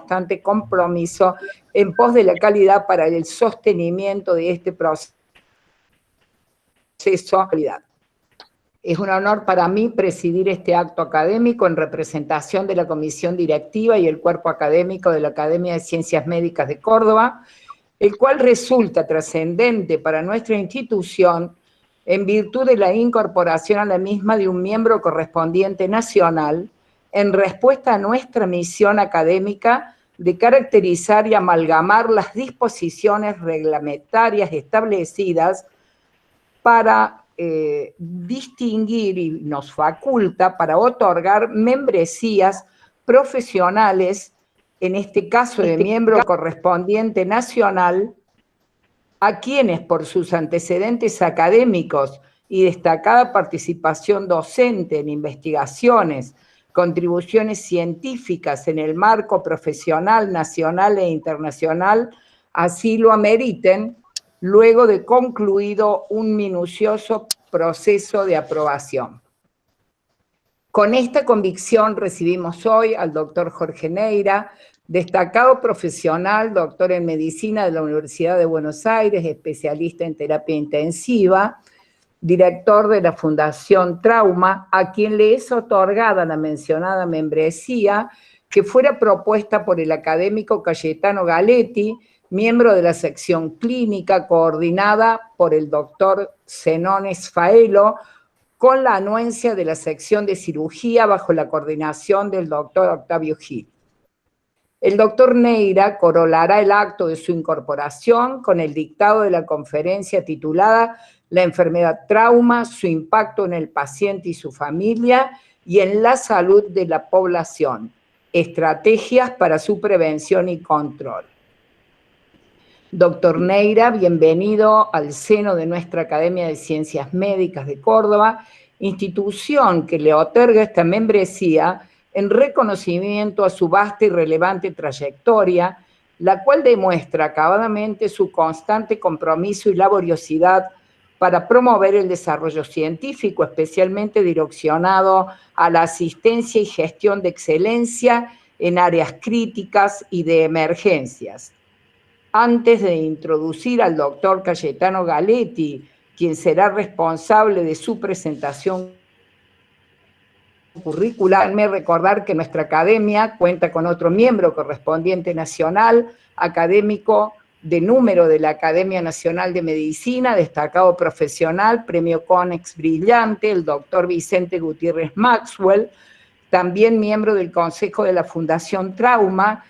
constante compromiso en pos de la calidad para el sostenimiento de este proceso de calidad. Es un honor para mí presidir este acto académico en representación de la Comisión Directiva y el Cuerpo Académico de la Academia de Ciencias Médicas de Córdoba, el cual resulta trascendente para nuestra institución en virtud de la incorporación a la misma de un miembro correspondiente nacional en respuesta a nuestra misión académica de caracterizar y amalgamar las disposiciones reglamentarias establecidas para distinguir y nos faculta para otorgar membresías profesionales, en este caso de miembro correspondiente nacional, a quienes por sus antecedentes académicos y destacada participación docente en investigaciones, contribuciones científicas en el marco profesional nacional e internacional, así lo ameriten, luego de concluido un minucioso proceso de aprobación. Con esta convicción recibimos hoy al doctor Jorge Neira, destacado profesional, doctor en medicina de la Universidad de Buenos Aires, especialista en terapia intensiva, director de la Fundación Trauma, a quien le es otorgada la mencionada membresía que fuera propuesta por el académico Cayetano Galetti, miembro de la sección clínica coordinada por el doctor Zenón Faelo, con la anuencia de la sección de cirugía bajo la coordinación del doctor Octavio Gil. El doctor Neira corolará el acto de su incorporación con el dictado de la conferencia titulada La enfermedad trauma, su impacto en el paciente y su familia y en la salud de la población, estrategias para su prevención y control. Doctor Neira, bienvenido al seno de nuestra Academia de Ciencias Médicas de Córdoba, institución que le otorga esta membresía en reconocimiento a su vasta y relevante trayectoria, la cual demuestra acabadamente su constante compromiso y laboriosidad para promover el desarrollo científico, especialmente direccionado a la asistencia y gestión de excelencia en áreas críticas y de emergencias. Antes de introducir al doctor Cayetano Galetti, quien será responsable de su presentación curricular, me recordar que nuestra academia cuenta con otro miembro correspondiente nacional, académico de número de la Academia Nacional de Medicina, destacado profesional, premio CONEX brillante, el doctor Vicente Gutiérrez Maxwell, también miembro del Consejo de la Fundación Trauma,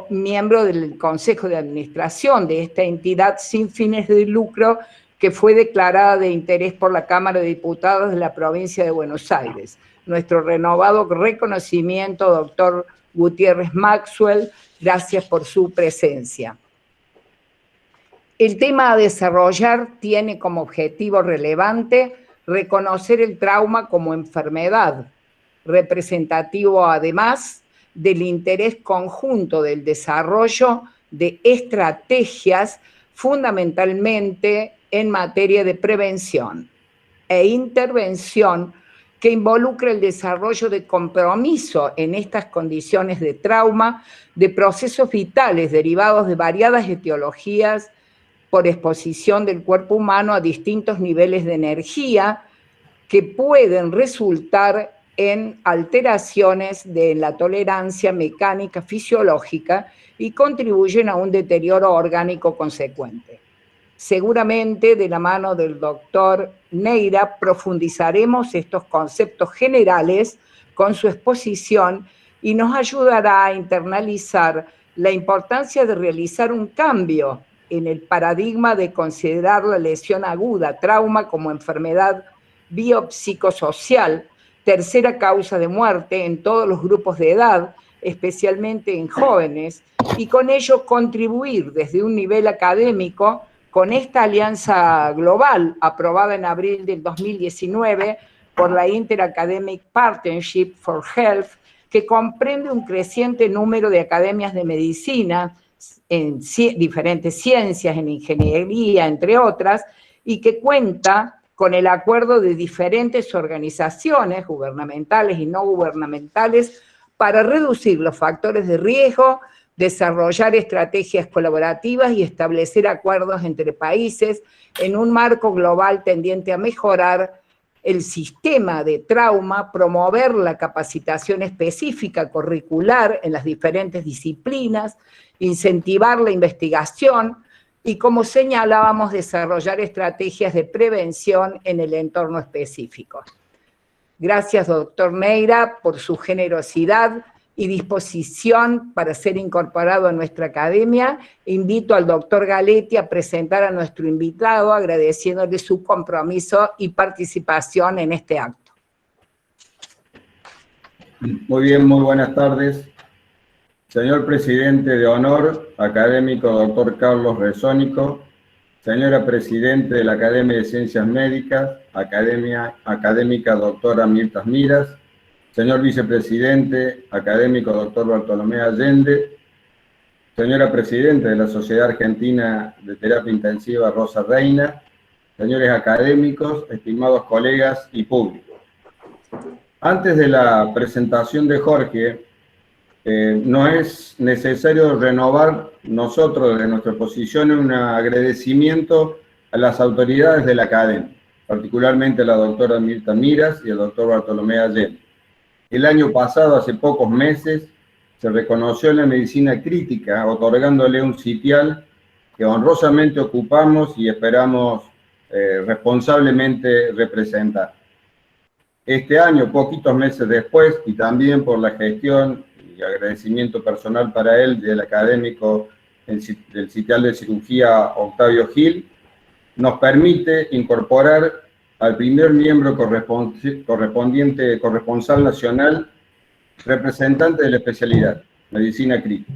miembro del Consejo de Administración de esta entidad sin fines de lucro que fue declarada de interés por la Cámara de Diputados de la provincia de Buenos Aires. Nuestro renovado reconocimiento, doctor Gutiérrez Maxwell, gracias por su presencia. El tema a desarrollar tiene como objetivo relevante reconocer el trauma como enfermedad, representativo además del interés conjunto del desarrollo de estrategias fundamentalmente en materia de prevención e intervención que involucra el desarrollo de compromiso en estas condiciones de trauma, de procesos vitales derivados de variadas etiologías por exposición del cuerpo humano a distintos niveles de energía que pueden resultar en alteraciones de la tolerancia mecánica fisiológica y contribuyen a un deterioro orgánico consecuente. Seguramente, de la mano del doctor Neira, profundizaremos estos conceptos generales con su exposición y nos ayudará a internalizar la importancia de realizar un cambio en el paradigma de considerar la lesión aguda, trauma, como enfermedad biopsicosocial, tercera causa de muerte en todos los grupos de edad, especialmente en jóvenes, y con ello contribuir desde un nivel académico con esta alianza global aprobada en abril del 2019 por la Inter-Academic Partnership for Health, que comprende un creciente número de academias de medicina en diferentes ciencias, en ingeniería, entre otras, y que cuenta con el acuerdo de diferentes organizaciones gubernamentales y no gubernamentales para reducir los factores de riesgo, desarrollar estrategias colaborativas y establecer acuerdos entre países en un marco global tendiente a mejorar el sistema de trauma, promover la capacitación específica curricular en las diferentes disciplinas, incentivar la investigación y, como señalábamos, desarrollar estrategias de prevención en el entorno específico. Gracias, doctor Neira, por su generosidad y disposición para ser incorporado a nuestra academia. Invito al doctor Galetti a presentar a nuestro invitado, agradeciéndole su compromiso y participación en este acto. Muy bien, muy buenas tardes. Señor presidente de honor, académico doctor Carlos Rezónico, señora presidente de la Academia de Ciencias Médicas, académica doctora Mirta Miras, señor vicepresidente, académico doctor Bartolomé Allende, señora presidenta de la Sociedad Argentina de Terapia Intensiva Rosa Reina, señores académicos, estimados colegas y público. Antes de la presentación de Jorge, no es necesario renovar nosotros desde nuestra posición un agradecimiento a las autoridades de la academia, particularmente a la doctora Mirta Miras y al doctor Bartolomé Allende. El año pasado, hace pocos meses, se reconoció la medicina crítica, otorgándole un sitial que honrosamente ocupamos y esperamos responsablemente representar. Este año, poquitos meses después, y también por la gestión y agradecimiento personal para él del académico del sitial de cirugía Octavio Gil, nos permite incorporar al primer miembro corresponsal nacional, representante de la especialidad, medicina crítica.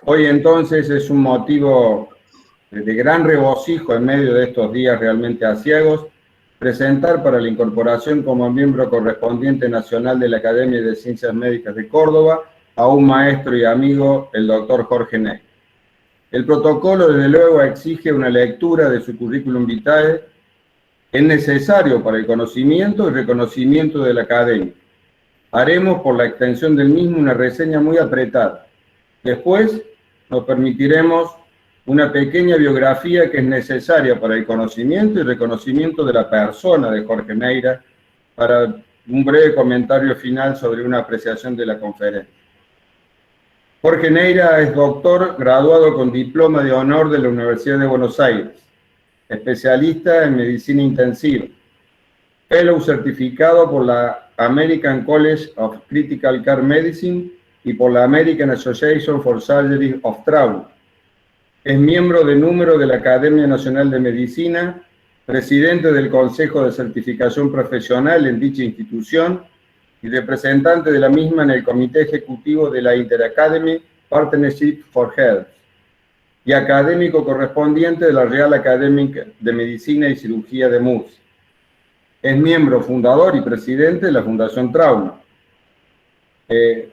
Hoy entonces es un motivo de gran regocijo en medio de estos días realmente aciagos, presentar para la incorporación como miembro correspondiente nacional de la Academia de Ciencias Médicas de Córdoba a un maestro y amigo, el doctor Jorge Neira. El protocolo, desde luego, exige una lectura de su currículum vitae. Es necesario para el conocimiento y reconocimiento de la academia. Haremos por la extensión del mismo una reseña muy apretada. Después nos permitiremos una pequeña biografía que es necesaria para el conocimiento y reconocimiento de la persona de Jorge Neira, para un breve comentario final sobre una apreciación de la conferencia. Jorge Neira es doctor graduado con diploma de honor de la Universidad de Buenos Aires, especialista en medicina intensiva, fellow certificado por la American College of Critical Care Medicine y por la American Association for Surgery of Trauma. Es miembro de número de la Academia Nacional de Medicina, presidente del Consejo de Certificación Profesional en dicha institución y representante de la misma en el Comité Ejecutivo de la Interacademy Partnership for Health, y académico correspondiente de la Real Academia de Medicina y Cirugía de Murcia. Es miembro fundador y presidente de la Fundación Trauma.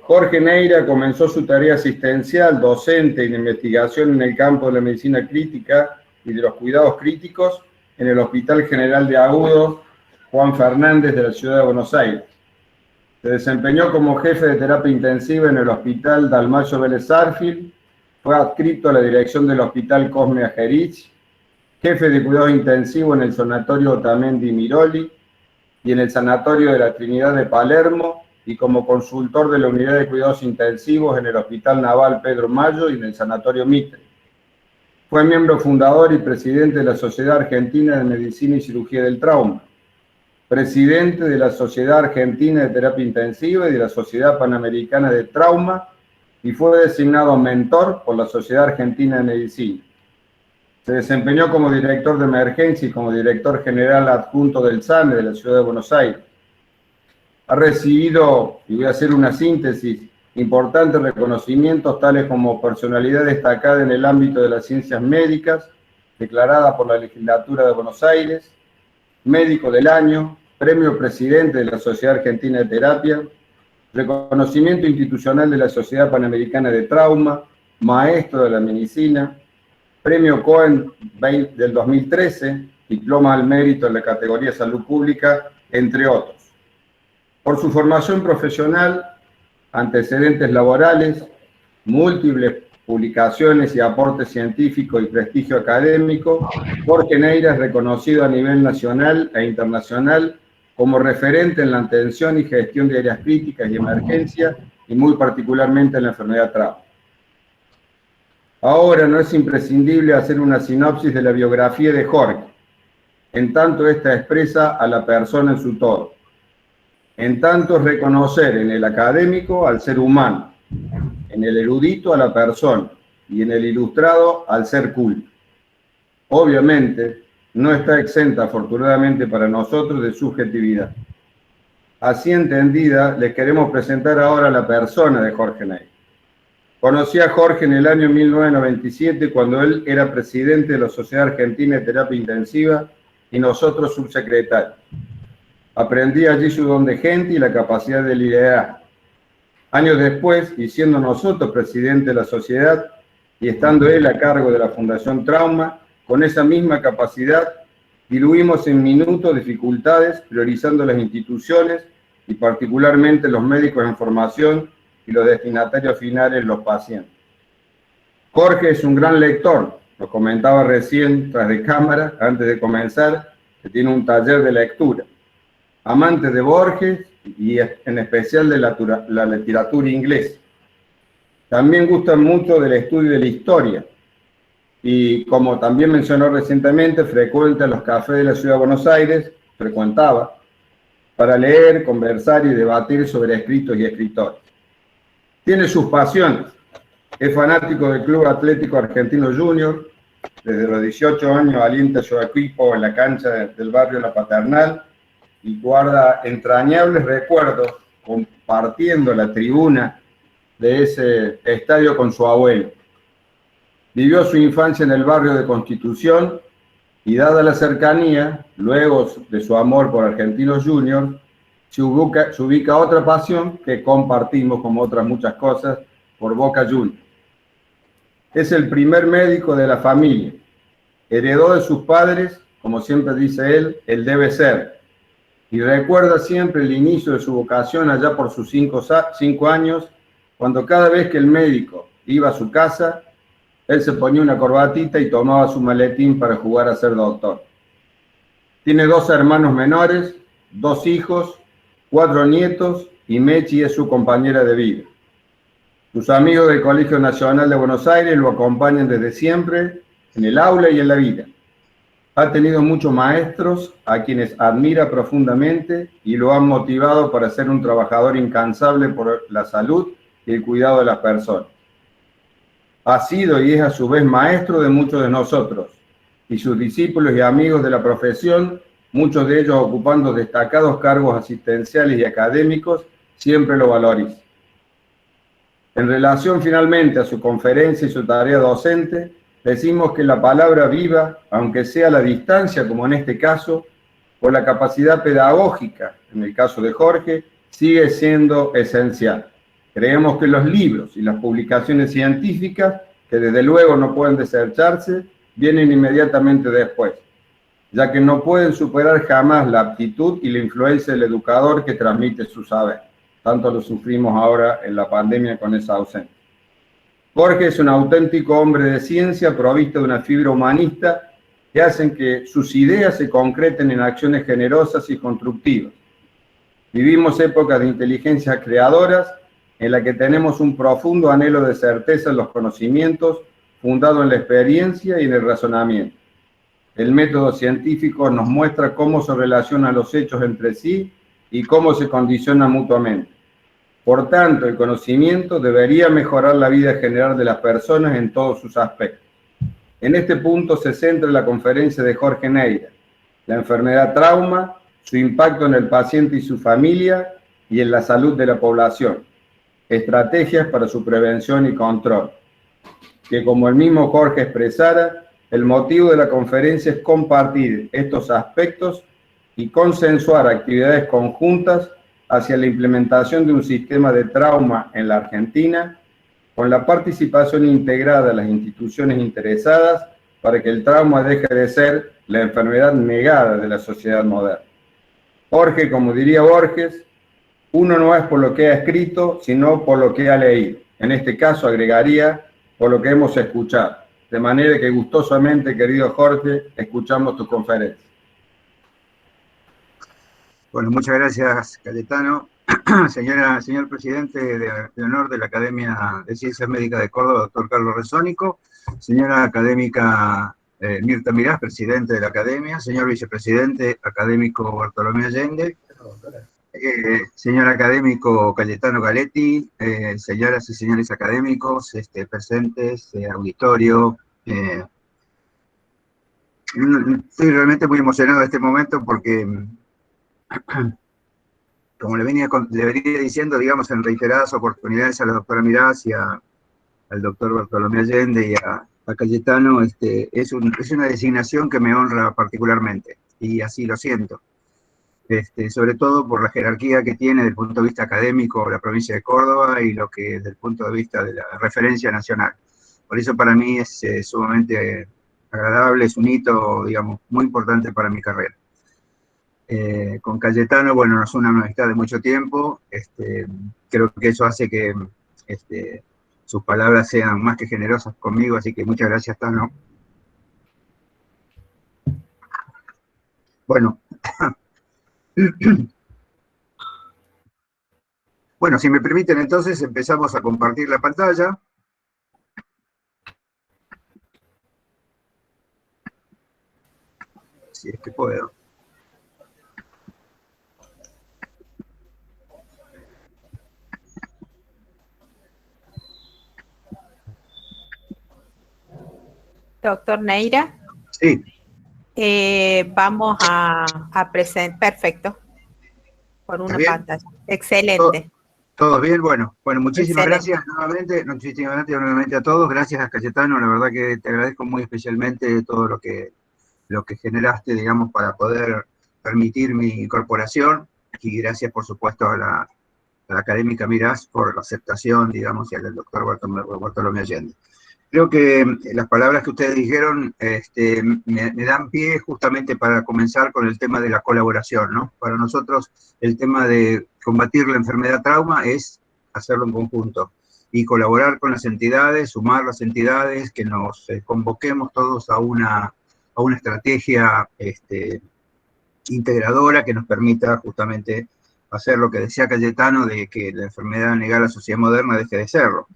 Jorge Neira comenzó su tarea asistencial, docente y de investigación en el campo de la medicina crítica y de los cuidados críticos en el Hospital General de Agudos Juan Fernández de la Ciudad de Buenos Aires. Se desempeñó como jefe de terapia intensiva en el Hospital Dalmacio Vélez Sarsfield, fue adscrito a la dirección del Hospital Cosme Ajerich, jefe de cuidado intensivo en el Sanatorio Otamendi Miroli y en el Sanatorio de la Trinidad de Palermo, y como consultor de la Unidad de Cuidados Intensivos en el Hospital Naval Pedro Mayo y en el Sanatorio Mitre. Fue miembro fundador y presidente de la Sociedad Argentina de Medicina y Cirugía del Trauma, presidente de la Sociedad Argentina de Terapia Intensiva y de la Sociedad Panamericana de Trauma, y fue designado mentor por la Sociedad Argentina de Medicina. Se desempeñó como director de emergencia y como director general adjunto del SANE de la Ciudad de Buenos Aires. Ha recibido, y voy a hacer una síntesis, importantes reconocimientos tales como personalidad destacada en el ámbito de las ciencias médicas, declarada por la Legislatura de Buenos Aires, médico del año, premio presidente de la Sociedad Argentina de Terapia, reconocimiento institucional de la Sociedad Panamericana de Trauma, maestro de la medicina, premio Cohen del 2013, diploma al mérito en la categoría Salud Pública, entre otros. Por su formación profesional, antecedentes laborales, múltiples publicaciones y aportes científicos y prestigio académico, Jorge Neyra es reconocido a nivel nacional e internacional como referente en la atención y gestión de áreas críticas y emergencias, y muy particularmente en la enfermedad trauma. Ahora no es imprescindible hacer una sinopsis de la biografía de Jorge, en tanto esta expresa a la persona en su todo. En tanto es reconocer en el académico al ser humano, en el erudito a la persona y en el ilustrado al ser culto. Obviamente, no está exenta, afortunadamente para nosotros, de subjetividad. Así entendida, les queremos presentar ahora a la persona de Jorge Neyra. Conocí a Jorge en el año 1997, cuando él era presidente de la Sociedad Argentina de Terapia Intensiva y nosotros subsecretarios. Aprendí allí su don de gente y la capacidad de liderar. Años después, y siendo nosotros presidente de la sociedad y estando él a cargo de la Fundación Trauma, con esa misma capacidad, diluimos en minutos dificultades, priorizando las instituciones y particularmente los médicos en formación y los destinatarios finales, los pacientes. Jorge es un gran lector, lo comentaba recién tras de cámara, antes de comenzar, que tiene un taller de lectura. Amante de Borges y en especial de la literatura inglesa. También gusta mucho del estudio de la historia y, como también mencionó recientemente, frecuenta los cafés de la Ciudad de Buenos Aires, frecuentaba, para leer, conversar y debatir sobre escritos y escritores. Tiene sus pasiones. Es fanático del Club Atlético Argentino Junior. Desde los 18 años alienta a su equipo en la cancha del barrio La Paternal y guarda entrañables recuerdos compartiendo la tribuna de ese estadio con su abuelo. Vivió su infancia en el barrio de Constitución y, dada la cercanía, luego de su amor por Argentinos Juniors, se ubica otra pasión que compartimos, como otras muchas cosas, por Boca Juniors. Es el primer médico de la familia. Heredó de sus padres, como siempre dice él, el debe ser. Y recuerda siempre el inicio de su vocación allá por sus 5 años, cuando cada vez que el médico iba a su casa, él se ponía una corbatita y tomaba su maletín para jugar a ser doctor. Tiene 2 hermanos menores, 2 hijos, 4 nietos y Mechi es su compañera de vida. Sus amigos del Colegio Nacional de Buenos Aires lo acompañan desde siempre en el aula y en la vida. Ha tenido muchos maestros a quienes admira profundamente y lo han motivado para ser un trabajador incansable por la salud y el cuidado de las personas. Ha sido y es a su vez maestro de muchos de nosotros y sus discípulos y amigos de la profesión, muchos de ellos ocupando destacados cargos asistenciales y académicos, siempre lo valorizan. En relación finalmente a su conferencia y su tarea docente, decimos que la palabra viva, aunque sea a la distancia, como en este caso, por la capacidad pedagógica, en el caso de Jorge, sigue siendo esencial. Creemos que los libros y las publicaciones científicas, que desde luego no pueden desecharse, vienen inmediatamente después, ya que no pueden superar jamás la aptitud y la influencia del educador que transmite su saber. Tanto lo sufrimos ahora en la pandemia con esa ausencia. Jorge es un auténtico hombre de ciencia, provisto de una fibra humanista que hacen que sus ideas se concreten en acciones generosas y constructivas. Vivimos épocas de inteligencias creadoras en la que tenemos un profundo anhelo de certeza en los conocimientos, fundado en la experiencia y en el razonamiento. El método científico nos muestra cómo se relacionan los hechos entre sí y cómo se condicionan mutuamente. Por tanto, el conocimiento debería mejorar la vida general de las personas en todos sus aspectos. En este punto se centra la conferencia de Jorge Neyra, la enfermedad trauma, su impacto en el paciente y su familia y en la salud de la población, estrategias para su prevención y control. Que, como el mismo Jorge expresara, el motivo de la conferencia es compartir estos aspectos y consensuar actividades conjuntas hacia la implementación de un sistema de trauma en la Argentina, con la participación integrada de las instituciones interesadas para que el trauma deje de ser la enfermedad negada de la sociedad moderna. Jorge, como diría Borges, Uno no es por lo que ha escrito, sino por lo que ha leído. En este caso agregaría por lo que hemos escuchado. De manera que gustosamente, querido Jorge, escuchamos tu conferencia. Bueno, muchas gracias, Cayetano. Señor presidente de honor de la Academia de Ciencias Médicas de Córdoba, doctor Carlos Rezónico, señora académica Mirta Mirás, presidente de la Academia, señor vicepresidente académico Bartolomé Allende, señor académico Cayetano Galetti, señoras y señores académicos presentes, auditorio. Estoy realmente muy emocionado en este momento porque, como le venía diciendo, digamos, en reiteradas oportunidades a la doctora Mirás y al doctor Bartolomé Allende y a Cayetano, es una designación que me honra particularmente, y así lo siento. Sobre todo por la jerarquía que tiene desde el punto de vista académico la provincia de Córdoba y lo que desde el punto de vista de la referencia nacional. Por eso para mí es sumamente agradable, es un hito, digamos, muy importante para mi carrera. Con Cayetano, bueno, nos une una amistad de mucho tiempo, creo que eso hace que sus palabras sean más que generosas conmigo, así que muchas gracias, Tano. Bueno, bueno, si me permiten entonces empezamos a compartir la pantalla. Si es que puedo. Doctor Neira. Sí. Vamos a presentar. Perfecto. Por una pantalla. Excelente. ¿Todo bien? Bueno, muchísimas Excelente. gracias nuevamente a todos. Gracias a Cayetano, la verdad que te agradezco muy especialmente todo lo que generaste, digamos, para poder permitir mi incorporación. Y gracias, por supuesto, a la académica Mirás por la aceptación, digamos, y al doctor Bartolomé Allende. Creo que las palabras que ustedes dijeron me dan pie justamente para comenzar con el tema de la colaboración, ¿no? Para nosotros el tema de combatir la enfermedad trauma es hacerlo en conjunto y colaborar con las entidades, sumar las entidades, que nos convoquemos todos a una estrategia integradora que nos permita justamente hacer lo que decía Cayetano, de que la enfermedad negada a la sociedad moderna deje de serlo.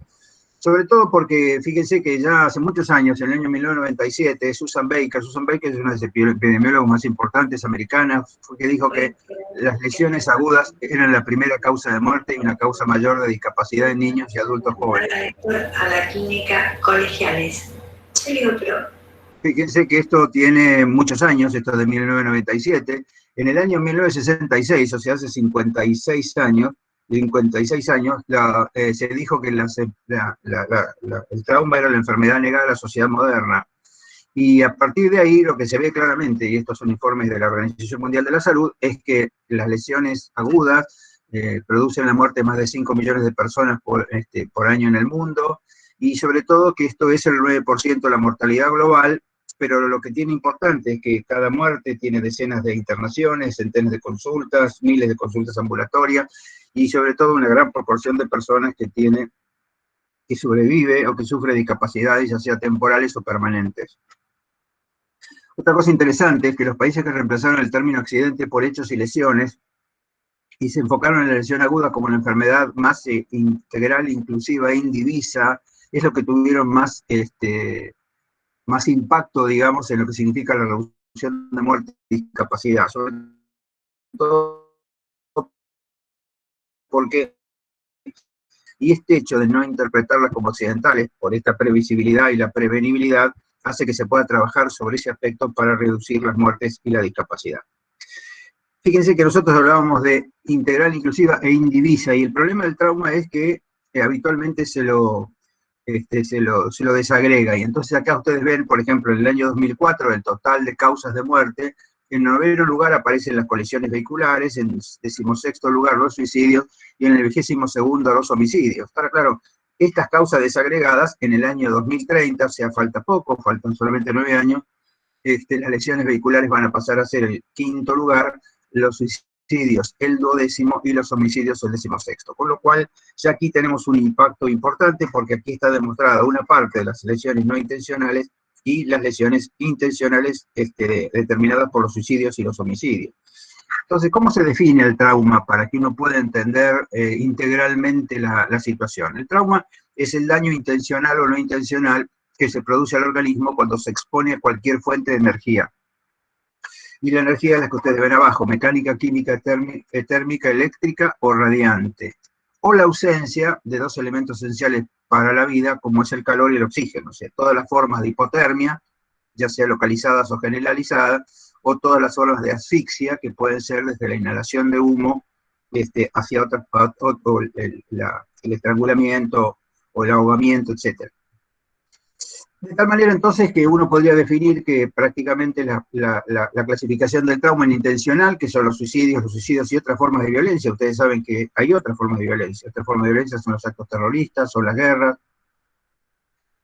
Sobre todo porque, fíjense que ya hace muchos años, en el año 1997, Susan Baker es una de las epidemiólogos más importantes americanas, fue que dijo que las lesiones agudas eran la primera causa de muerte y una causa mayor de discapacidad en niños y adultos jóvenes. A la clínica Colegiales. Yo digo, pero... Fíjense que esto tiene muchos años, esto es de 1997. En el año 1966, o sea, hace 56 años, se dijo que el trauma era la enfermedad negada a la sociedad moderna. Y a partir de ahí, lo que se ve claramente, y estos son informes de la Organización Mundial de la Salud, es que las lesiones agudas producen la muerte de más de 5 millones de personas por año en el mundo, y sobre todo que esto es el 9% de la mortalidad global, pero lo que tiene importante es que cada muerte tiene decenas de internaciones, centenas de consultas, miles de consultas ambulatorias, y sobre todo una gran proporción de personas que sobrevive o que sufre discapacidades, ya sea temporales o permanentes. Otra cosa interesante es que los países que reemplazaron el término accidente por hechos y lesiones y se enfocaron en la lesión aguda como la enfermedad más integral, inclusiva e indivisa, es lo que tuvieron más impacto, digamos, en lo que significa la reducción de muerte y discapacidad. Sobre todo porque, y este hecho de no interpretarlas como accidentales, por esta previsibilidad y la prevenibilidad, hace que se pueda trabajar sobre ese aspecto para reducir las muertes y la discapacidad. Fíjense que nosotros hablábamos de integral, inclusiva e indivisa, y el problema del trauma es que habitualmente se lo desagrega, y entonces acá ustedes ven, por ejemplo, en el año 2004, el total de causas de muerte, en 9º lugar aparecen las colisiones vehiculares, en 16º lugar los suicidios, y en el 22º los homicidios. Ahora, claro, estas causas desagregadas en el año 2030, o sea, falta poco, faltan solamente 9 años, las lesiones vehiculares van a pasar a ser el 5º lugar, los suicidios suicidios el 12º y los homicidios el 16º. Con lo cual, ya aquí tenemos un impacto importante porque aquí está demostrada una parte de las lesiones no intencionales y las lesiones intencionales determinadas por los suicidios y los homicidios. Entonces, ¿cómo se define el trauma para que uno pueda entender integralmente la situación? El trauma es el daño intencional o no intencional que se produce al organismo cuando se expone a cualquier fuente de energía. Y la energía es la que ustedes ven abajo: mecánica, química, térmica, eléctrica o radiante. O la ausencia de dos elementos esenciales para la vida, como es el calor y el oxígeno. O sea, todas las formas de hipotermia, ya sea localizadas o generalizadas, o todas las formas de asfixia, que pueden ser desde la inhalación de humo hacia otras, el estrangulamiento o el ahogamiento, etc. De tal manera entonces que uno podría definir que prácticamente la clasificación del trauma en intencional, que son los suicidios y otras formas de violencia. Ustedes saben que hay otras formas de violencia. Otras formas de violencia son los actos terroristas, son las guerras,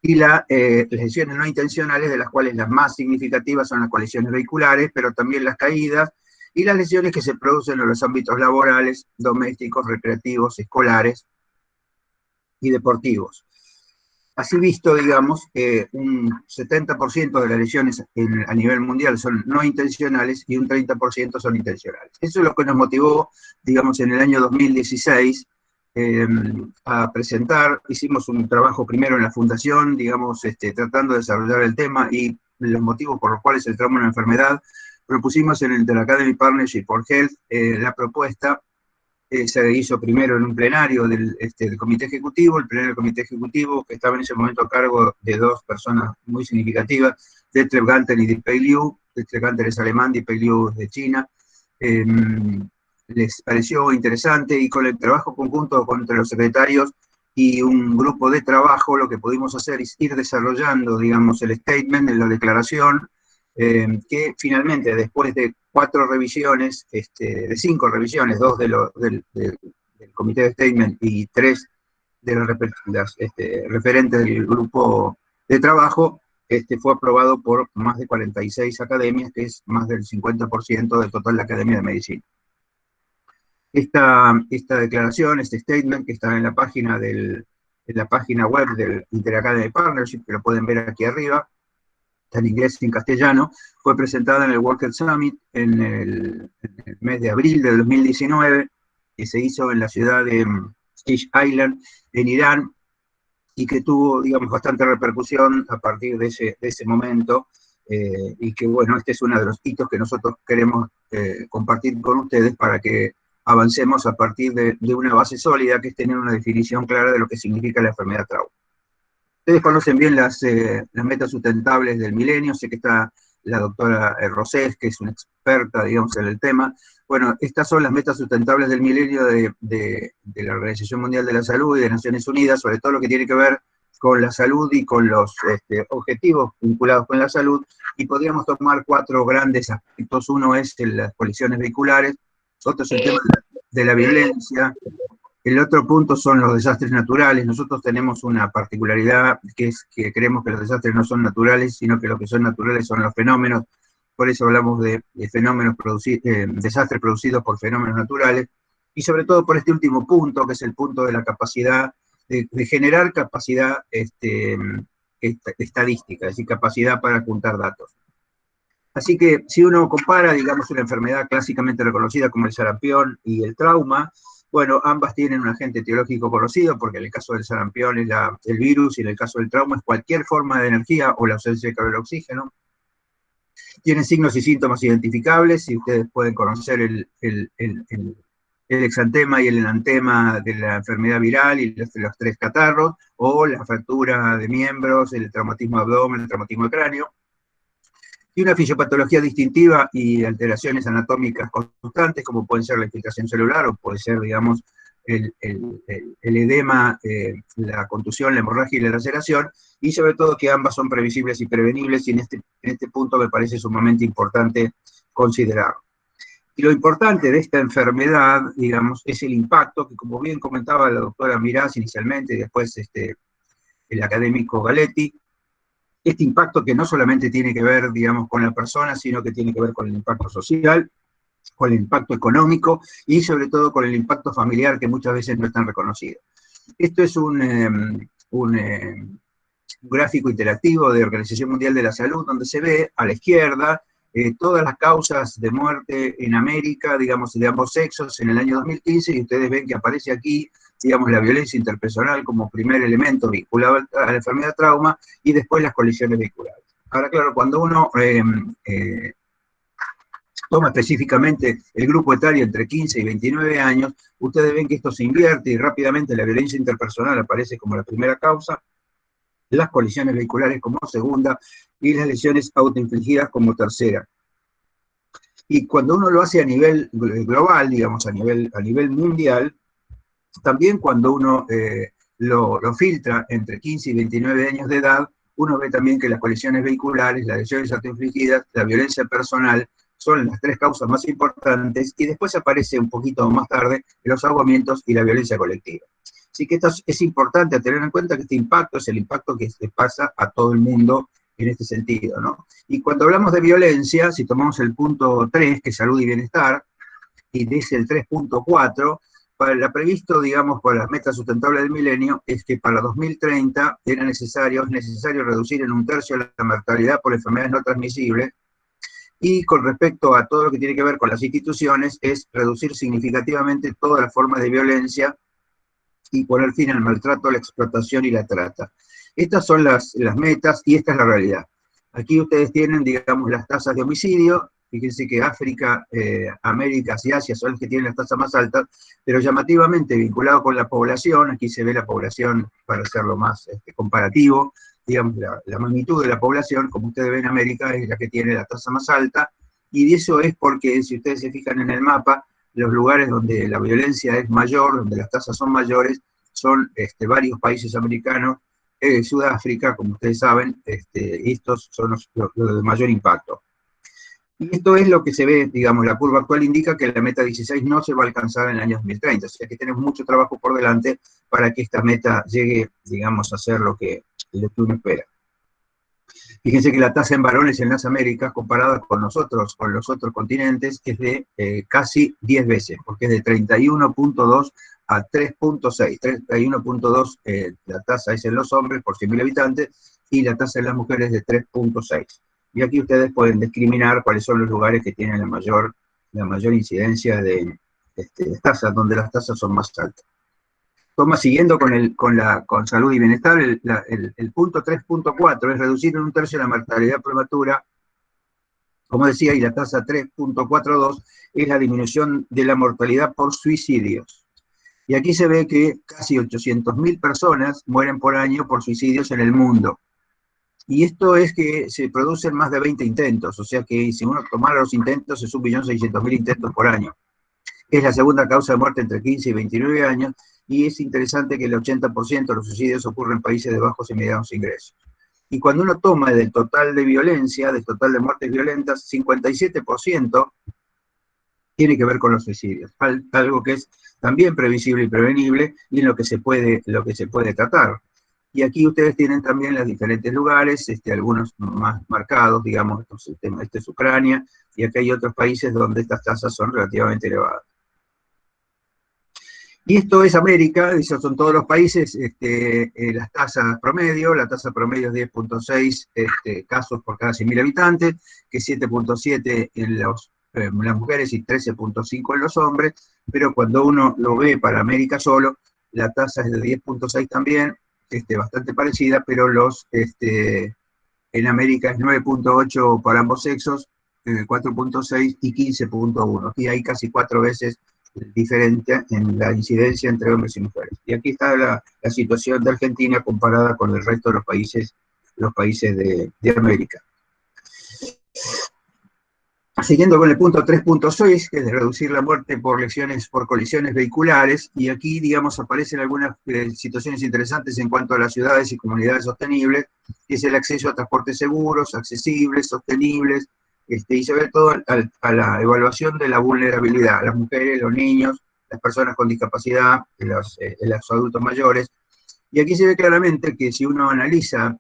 y las lesiones no intencionales, de las cuales las más significativas son las colisiones vehiculares, pero también las caídas, y las lesiones que se producen en los ámbitos laborales, domésticos, recreativos, escolares y deportivos. Así visto, digamos, un 70% de las lesiones a nivel mundial son no intencionales y un 30% son intencionales. Eso es lo que nos motivó, digamos, en el año 2016 a presentar. Hicimos un trabajo primero en la fundación, digamos, tratando de desarrollar el tema y los motivos por los cuales el trauma es una enfermedad. Propusimos en el Interacademy Partnership for Health la propuesta. Se hizo primero en un plenario del comité ejecutivo, el plenario del comité ejecutivo, que estaba en ese momento a cargo de dos personas muy significativas, Detlef Ganter y Dipei Liu. Detlef Ganter es alemán, Dipei Liu es de China. Les pareció interesante, y con el trabajo conjunto entre los secretarios y un grupo de trabajo, lo que pudimos hacer es ir desarrollando, digamos, el statement, la declaración, que finalmente, después de 4 revisiones, de 5 revisiones, 2 del comité de statement y 3 de las referentes del grupo de trabajo, fue aprobado por más de 46 academias, que es más del 50% del total de la Academia de Medicina. Esta declaración, este statement, que está en la página web del Interacademy Partnership, que lo pueden ver aquí arriba, está en inglés y en castellano, fue presentada en el World Health Summit en el mes de abril de 2019, que se hizo en la ciudad de Stish Island, en Irán, y que tuvo, digamos, bastante repercusión a partir de ese momento, y que, bueno, este es uno de los hitos que nosotros queremos compartir con ustedes para que avancemos a partir de una base sólida, que es tener una definición clara de lo que significa la enfermedad trauma. Ustedes conocen bien las metas sustentables del milenio. Sé que está la doctora Rosés, que es una experta, digamos, en el tema. Bueno, estas son las metas sustentables del milenio de la Organización Mundial de la Salud y de Naciones Unidas, sobre todo lo que tiene que ver con la salud y con los objetivos vinculados con la salud, y podríamos tomar 4 grandes aspectos. Uno es las colisiones vehiculares, otro es el tema de la violencia. El otro punto son los desastres naturales. Nosotros tenemos una particularidad, que es que creemos que los desastres no son naturales, sino que lo que son naturales son los fenómenos. Por eso hablamos de fenómenos desastres producidos por fenómenos naturales, y sobre todo por este último punto, que es el punto de la capacidad, de generar capacidad estadística, es decir, capacidad para juntar datos. Así que si uno compara, digamos, una enfermedad clásicamente reconocida como el sarampión y el trauma, bueno, ambas tienen un agente etiológico conocido, porque en el caso del sarampión es el virus, y en el caso del trauma es cualquier forma de energía o la ausencia de calor y oxígeno. Tienen signos y síntomas identificables, y ustedes pueden conocer el exantema y el enantema de la enfermedad viral y los 3 catarros, o la fractura de miembros, el traumatismo de abdomen, el traumatismo de cráneo. Y una fisiopatología distintiva y alteraciones anatómicas constantes, como pueden ser la infiltración celular, o puede ser, digamos, el edema, la contusión, la hemorragia y la laceración, y sobre todo que ambas son previsibles y prevenibles, y en este punto me parece sumamente importante considerarlo. Y lo importante de esta enfermedad, digamos, es el impacto, que como bien comentaba la doctora Miraz inicialmente, y después el académico Galetti, este impacto que no solamente tiene que ver, digamos, con la persona, sino que tiene que ver con el impacto social, con el impacto económico y sobre todo con el impacto familiar que muchas veces no están reconocidos. Esto es un gráfico interactivo de Organización Mundial de la Salud, donde se ve a la izquierda todas las causas de muerte en América, digamos, de ambos sexos en el año 2015, y ustedes ven que aparece aquí, digamos, la violencia interpersonal como primer elemento vinculado a la enfermedad trauma, y después las colisiones vehiculares. Ahora, claro, cuando uno toma específicamente el grupo etario entre 15 y 29 años, ustedes ven que esto se invierte y rápidamente la violencia interpersonal aparece como la primera causa, las colisiones vehiculares como segunda y las lesiones autoinfligidas como tercera. Y cuando uno lo hace a nivel global, digamos, a nivel mundial, también cuando uno lo filtra entre 15 y 29 años de edad, uno ve también que las colisiones vehiculares, las lesiones autoinfligidas, la violencia personal, son las tres causas más importantes, y después aparece un poquito más tarde los ahogamientos y la violencia colectiva. Así que esto es importante tener en cuenta que este impacto es el impacto que se pasa a todo el mundo en este sentido, ¿no? Y cuando hablamos de violencia, si tomamos el punto 3, que es salud y bienestar, y dice el 3.4, para lo previsto, digamos, por las metas sustentables del milenio, es que para 2030 es necesario reducir en 1/3 la mortalidad por enfermedades no transmisibles, y con respecto a todo lo que tiene que ver con las instituciones, es reducir significativamente todas las formas de violencia y poner fin al maltrato, la explotación y la trata. Estas son las metas y esta es la realidad. Aquí ustedes tienen, digamos, las tasas de homicidio. Fíjense que África, América y Asia son las que tienen las tasas más altas, pero llamativamente vinculado con la población, aquí se ve la población para hacerlo más comparativo, digamos, la magnitud de la población, como ustedes ven, América es la que tiene la tasa más alta, y eso es porque, si ustedes se fijan en el mapa, los lugares donde la violencia es mayor, donde las tasas son mayores, son varios países americanos, Sudáfrica, como ustedes saben, estos son los de mayor impacto. Y esto es lo que se ve, digamos, la curva actual indica que la meta 16 no se va a alcanzar en el año 2030, o sea que tenemos mucho trabajo por delante para que esta meta llegue, digamos, a ser lo que uno espera. Fíjense que la tasa en varones en las Américas, comparada con nosotros, con los otros continentes, es de casi 10 veces, porque es de 31.2 a 3.6. 31.2 la tasa es en los hombres por 100.000 habitantes, y la tasa en las mujeres de 3.6. Y aquí ustedes pueden discriminar cuáles son los lugares que tienen la mayor incidencia de tasas, donde las tasas son más altas. Siguiendo con salud y bienestar, el punto 3.4 es reducir en 1/3 la mortalidad prematura, como decía, y la tasa 3.42 es la disminución de la mortalidad por suicidios. Y aquí se ve que casi 800.000 personas mueren por año por suicidios en el mundo. Y esto es que se producen más de 20 intentos, o sea que si uno tomara los intentos es 1.600.000 intentos por año. Es la segunda causa de muerte entre 15 y 29 años, y es interesante que el 80% de los suicidios ocurren en países de bajos y medianos ingresos. Y cuando uno toma del total de violencia, del total de muertes violentas, 57% tiene que ver con los suicidios, algo que es también previsible y prevenible, y en lo que se puede tratar. Y aquí ustedes tienen también los diferentes lugares, algunos más marcados, digamos, este es Ucrania, y acá hay otros países donde estas tasas son relativamente elevadas. Y esto es América, esos son todos los países, las tasas promedio, la tasa promedio es 10.6 casos por cada 100.000 habitantes, que 7.7 en las mujeres y 13.5 en los hombres, pero cuando uno lo ve para América solo, la tasa es de 10.6 también, bastante parecida, pero en América es 9.8 para ambos sexos, 4.6 y 15.1. Aquí hay casi 4 veces diferente en la incidencia entre hombres y mujeres. Y aquí está la situación de Argentina comparada con el resto de los países de América. Siguiendo con el punto 3.6, que es de reducir la muerte por colisiones vehiculares, y aquí, digamos, aparecen algunas situaciones interesantes en cuanto a las ciudades y comunidades sostenibles, que es el acceso a transportes seguros, accesibles, sostenibles, y sobre todo a la evaluación de la vulnerabilidad, las mujeres, los niños, las personas con discapacidad, los adultos mayores. Y aquí se ve claramente que si uno analiza,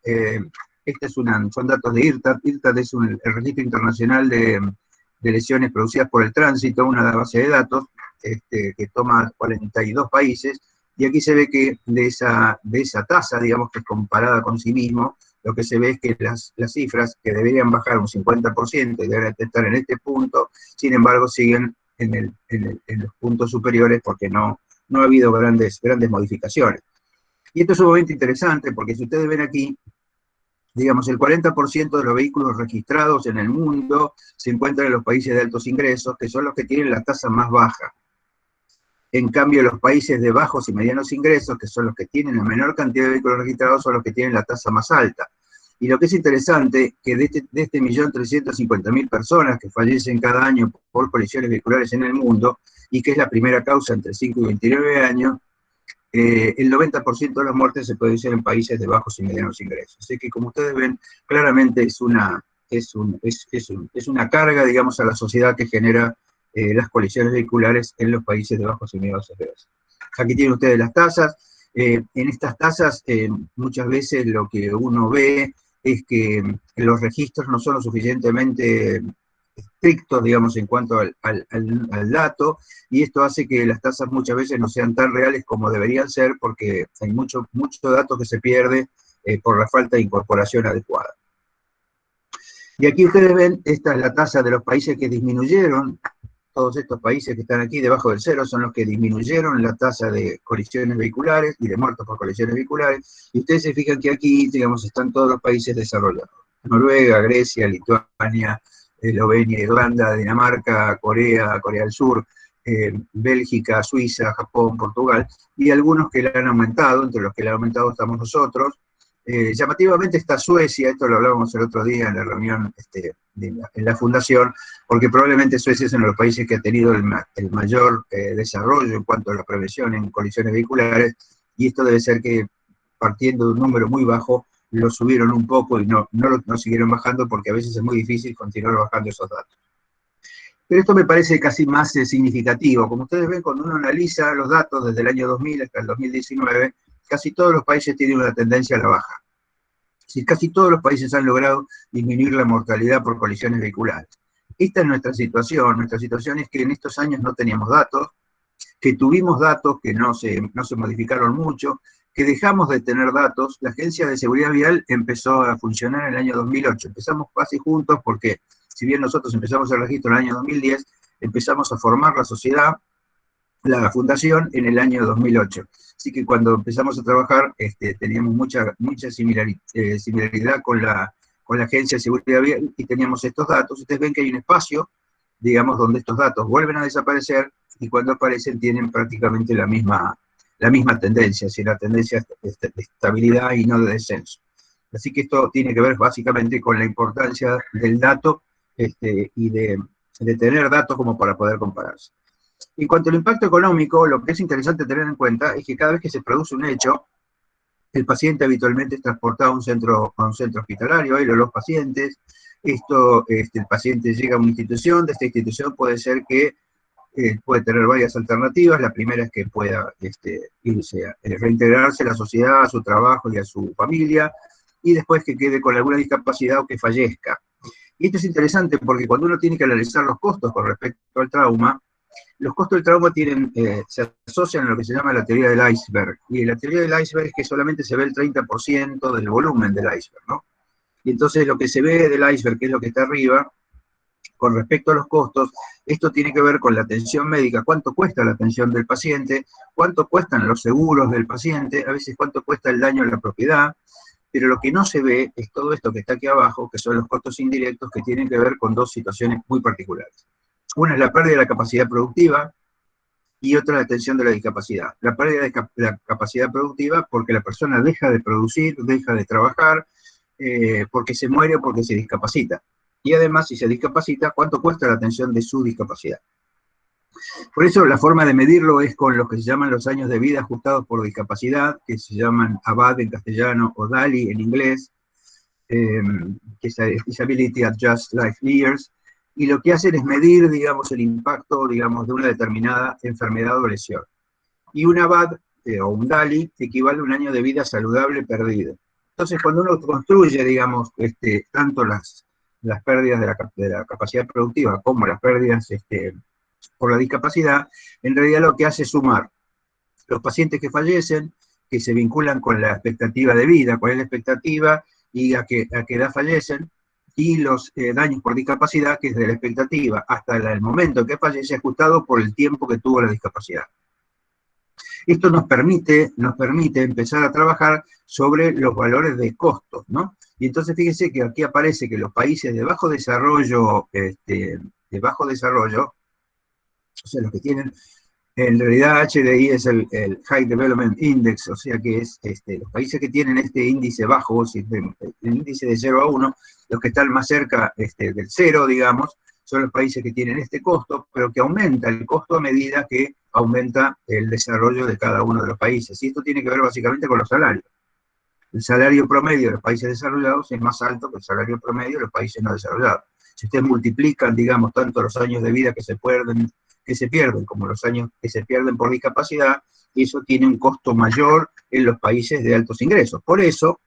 son datos de IRTAD. IRTAD es el registro internacional de de lesiones producidas por el tránsito, una base de datos que toma 42 países, y aquí se ve que de esa tasa, digamos, que es comparada con sí mismo, lo que se ve es que las cifras que deberían bajar un 50% y deberían estar en este punto, sin embargo siguen en los puntos superiores porque no ha habido grandes modificaciones. Y esto es sumamente interesante porque si ustedes ven aquí, digamos, el 40% de los vehículos registrados en el mundo se encuentran en los países de altos ingresos, que son los que tienen la tasa más baja. En cambio, los países de bajos y medianos ingresos, que son los que tienen la menor cantidad de vehículos registrados, son los que tienen la tasa más alta. Y lo que es interesante, que de este 1.350.000 personas que fallecen cada año por colisiones vehiculares en el mundo, y que es la primera causa entre 5 y 29 años, el 90% de las muertes se producen en países de bajos y medianos ingresos. Así que, como ustedes ven, claramente es una carga, digamos, a la sociedad que genera las colisiones vehiculares en los países de bajos y medianos ingresos. Aquí tienen ustedes las tasas. En estas tasas, muchas veces lo que uno ve es que los registros no son lo suficientemente estrictos, digamos, en cuanto al dato, y esto hace que las tasas muchas veces no sean tan reales como deberían ser, porque hay mucho dato que se pierde por la falta de incorporación adecuada. Y aquí ustedes ven, esta es la tasa de los países que disminuyeron. Todos estos países que están aquí debajo del cero son los que disminuyeron la tasa de colisiones vehiculares y de muertos por colisiones vehiculares, y ustedes se fijan que aquí, digamos, están todos los países desarrollados. Noruega, Grecia, Lituania, Eslovenia, Irlanda, Dinamarca, Corea del Sur, Bélgica, Suiza, Japón, Portugal, y algunos que le han aumentado, entre los que le han aumentado estamos nosotros. Llamativamente está Suecia, esto lo hablábamos el otro día en la reunión en la fundación, porque probablemente Suecia es uno de los países que ha tenido el mayor desarrollo en cuanto a la prevención en colisiones vehiculares, y esto debe ser que partiendo de un número muy bajo, lo subieron un poco y no siguieron bajando, porque a veces es muy difícil continuar bajando esos datos. Pero esto me parece casi más significativo. Como ustedes ven, cuando uno analiza los datos desde el año 2000 hasta el 2019, casi todos los países tienen una tendencia a la baja. Si casi todos los países han logrado disminuir la mortalidad por colisiones vehiculares. Esta es nuestra situación. Nuestra situación es que en estos años no teníamos datos, que tuvimos datos que no se modificaron mucho, que dejamos de tener datos. La Agencia de Seguridad Vial empezó a funcionar en el año 2008. Empezamos casi juntos porque, si bien nosotros empezamos el registro en el año 2010, empezamos a formar la sociedad, la fundación, en el año 2008. Así que cuando empezamos a trabajar, teníamos mucha similaridad con la Agencia de Seguridad Vial y teníamos estos datos. Ustedes ven que hay un espacio, digamos, donde estos datos vuelven a desaparecer, y cuando aparecen tienen prácticamente la misma tendencia, es la tendencia de estabilidad y no de descenso. Así que esto tiene que ver básicamente con la importancia del dato y de tener datos como para poder compararse. En cuanto al impacto económico, lo que es interesante tener en cuenta es que cada vez que se produce un hecho, el paciente habitualmente es transportado a un centro hospitalario, él o los pacientes. El paciente llega a una institución, de esta institución puede ser que puede tener varias alternativas. La primera es que pueda irse a reintegrarse a la sociedad, a su trabajo y a su familia, y después que quede con alguna discapacidad o que fallezca. Y esto es interesante porque cuando uno tiene que analizar los costos con respecto al trauma, los costos del trauma se asocian a lo que se llama la teoría del iceberg. Y la teoría del iceberg es que solamente se ve el 30% del volumen del iceberg, ¿no? Y entonces lo que se ve del iceberg, que es lo que está arriba, con respecto a los costos, esto tiene que ver con la atención médica, cuánto cuesta la atención del paciente, cuánto cuestan los seguros del paciente, a veces cuánto cuesta el daño a la propiedad, pero lo que no se ve es todo esto que está aquí abajo, que son los costos indirectos, que tienen que ver con dos situaciones muy particulares. Una es la pérdida de la capacidad productiva y otra la atención de la discapacidad. La pérdida de la capacidad productiva porque la persona deja de producir, deja de trabajar, porque se muere o porque se discapacita. Y además, si se discapacita, ¿cuánto cuesta la atención de su discapacidad? Por eso la forma de medirlo es con lo que se llaman los años de vida ajustados por discapacidad, que se llaman ABAD en castellano o DALY en inglés, que es Disability Adjusted Life Years, y lo que hacen es medir, digamos, el impacto, digamos, de una determinada enfermedad o lesión. Y un ABAD o un DALY equivale a un año de vida saludable perdido. Entonces, cuando uno construye, digamos, tanto las las pérdidas de la capacidad productiva como las pérdidas por la discapacidad, en realidad lo que hace es sumar los pacientes que fallecen, que se vinculan con la expectativa de vida, cuál es la expectativa y a qué edad fallecen, y los daños por discapacidad, que es de la expectativa hasta el momento en que fallece, ajustado por el tiempo que tuvo la discapacidad. Esto nos permite empezar a trabajar sobre los valores de costos, ¿no? Y entonces fíjense que aquí aparece que los países de bajo desarrollo, o sea, los que tienen, en realidad HDI es el High Development Index, o sea que es los países que tienen este índice bajo, el índice de 0 a 1, los que están más cerca del 0, digamos, son los países que tienen este costo, pero que aumenta el costo a medida que aumenta el desarrollo de cada uno de los países. Y esto tiene que ver básicamente con los salarios. El salario promedio de los países desarrollados es más alto que el salario promedio de los países no desarrollados. Si ustedes multiplican, digamos, tanto los años de vida que se pierden como los años que se pierden por discapacidad, eso tiene un costo mayor en los países de altos ingresos. Por eso,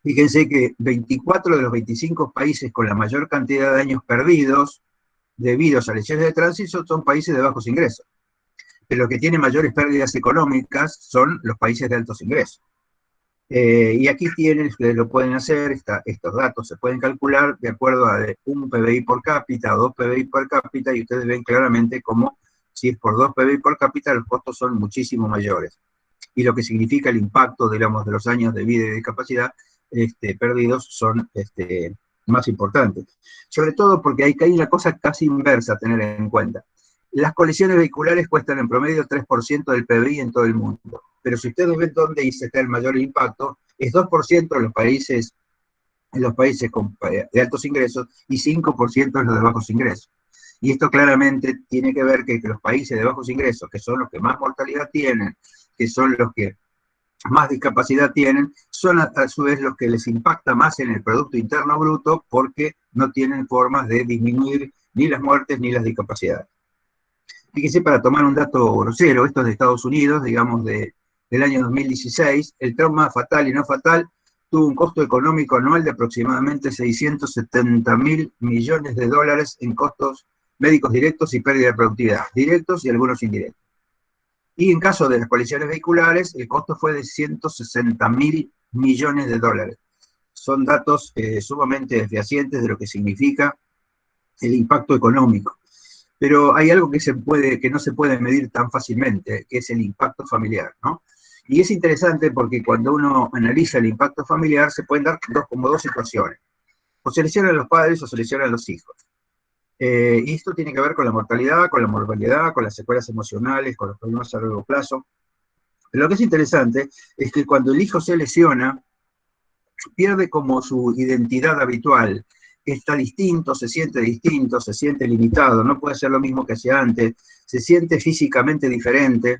fíjense que 24 de los 25 países con la mayor cantidad de años perdidos debidos a lesiones de tránsito son países de bajos ingresos. Pero los que tienen mayores pérdidas económicas son los países de altos ingresos. Y aquí tienen, ustedes lo pueden hacer, estos datos se pueden calcular de acuerdo a un PBI por cápita o 2 PBI por cápita, y ustedes ven claramente cómo, si es por 2 PBI por cápita, los costos son muchísimo mayores. Y lo que significa el impacto, digamos, de los años de vida y de discapacidad perdidos son más importantes. Sobre todo porque hay una cosa casi inversa a tener en cuenta. Las colisiones vehiculares cuestan en promedio 3% del PBI en todo el mundo. Pero si ustedes ven dónde está el mayor impacto, es 2% en los países de altos ingresos y 5% en los de bajos ingresos. Y esto claramente tiene que ver que los países de bajos ingresos, que son los que más mortalidad tienen, que son los que más discapacidad tienen, son a su vez los que les impacta más en el Producto Interno Bruto, porque no tienen formas de disminuir ni las muertes ni las discapacidades. Fíjense, para tomar un dato grosero, esto es de Estados Unidos, digamos del año 2016, el trauma fatal y no fatal tuvo un costo económico anual de aproximadamente 670.000 millones de dólares en costos médicos directos y pérdida de productividad, directos y algunos indirectos. Y en caso de las colisiones vehiculares, el costo fue de 160.000 millones de dólares. Son datos sumamente fehacientes de lo que significa el impacto económico. Pero hay algo que no se puede medir tan fácilmente, que es el impacto familiar, ¿no? Y es interesante porque cuando uno analiza el impacto familiar, se pueden dar como dos situaciones. O se lesionan los padres o se lesionan los hijos. Y esto tiene que ver con la mortalidad, con la morbilidad, con las secuelas emocionales, con los problemas a largo plazo. Pero lo que es interesante es que cuando el hijo se lesiona, pierde como su identidad habitual. Está distinto, se siente limitado, no puede ser lo mismo que hacía antes, se siente físicamente diferente,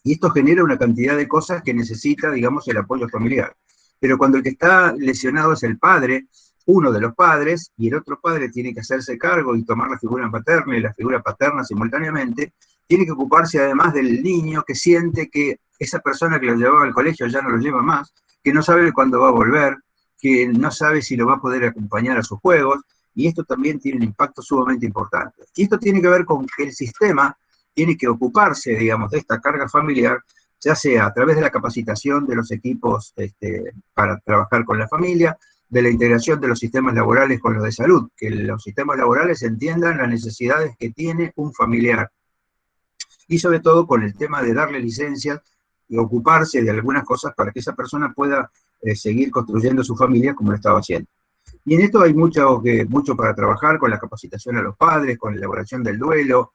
y esto genera una cantidad de cosas que necesita, digamos, el apoyo familiar. Pero cuando el que está lesionado es el padre, uno de los padres, y el otro padre tiene que hacerse cargo y tomar la figura materna y la figura paterna simultáneamente, tiene que ocuparse además del niño que siente que esa persona que lo llevaba al colegio ya no lo lleva más, que no sabe cuándo va a volver, que no sabe si lo va a poder acompañar a sus juegos, y esto también tiene un impacto sumamente importante. Y esto tiene que ver con que el sistema tiene que ocuparse, digamos, de esta carga familiar, ya sea a través de la capacitación de los equipos para trabajar con la familia, de la integración de los sistemas laborales con los de salud, que los sistemas laborales entiendan las necesidades que tiene un familiar. Y sobre todo con el tema de darle licencias y ocuparse de algunas cosas para que esa persona pueda seguir construyendo su familia como lo estaba haciendo. Y en esto hay mucho para trabajar, con la capacitación a los padres, con la elaboración del duelo,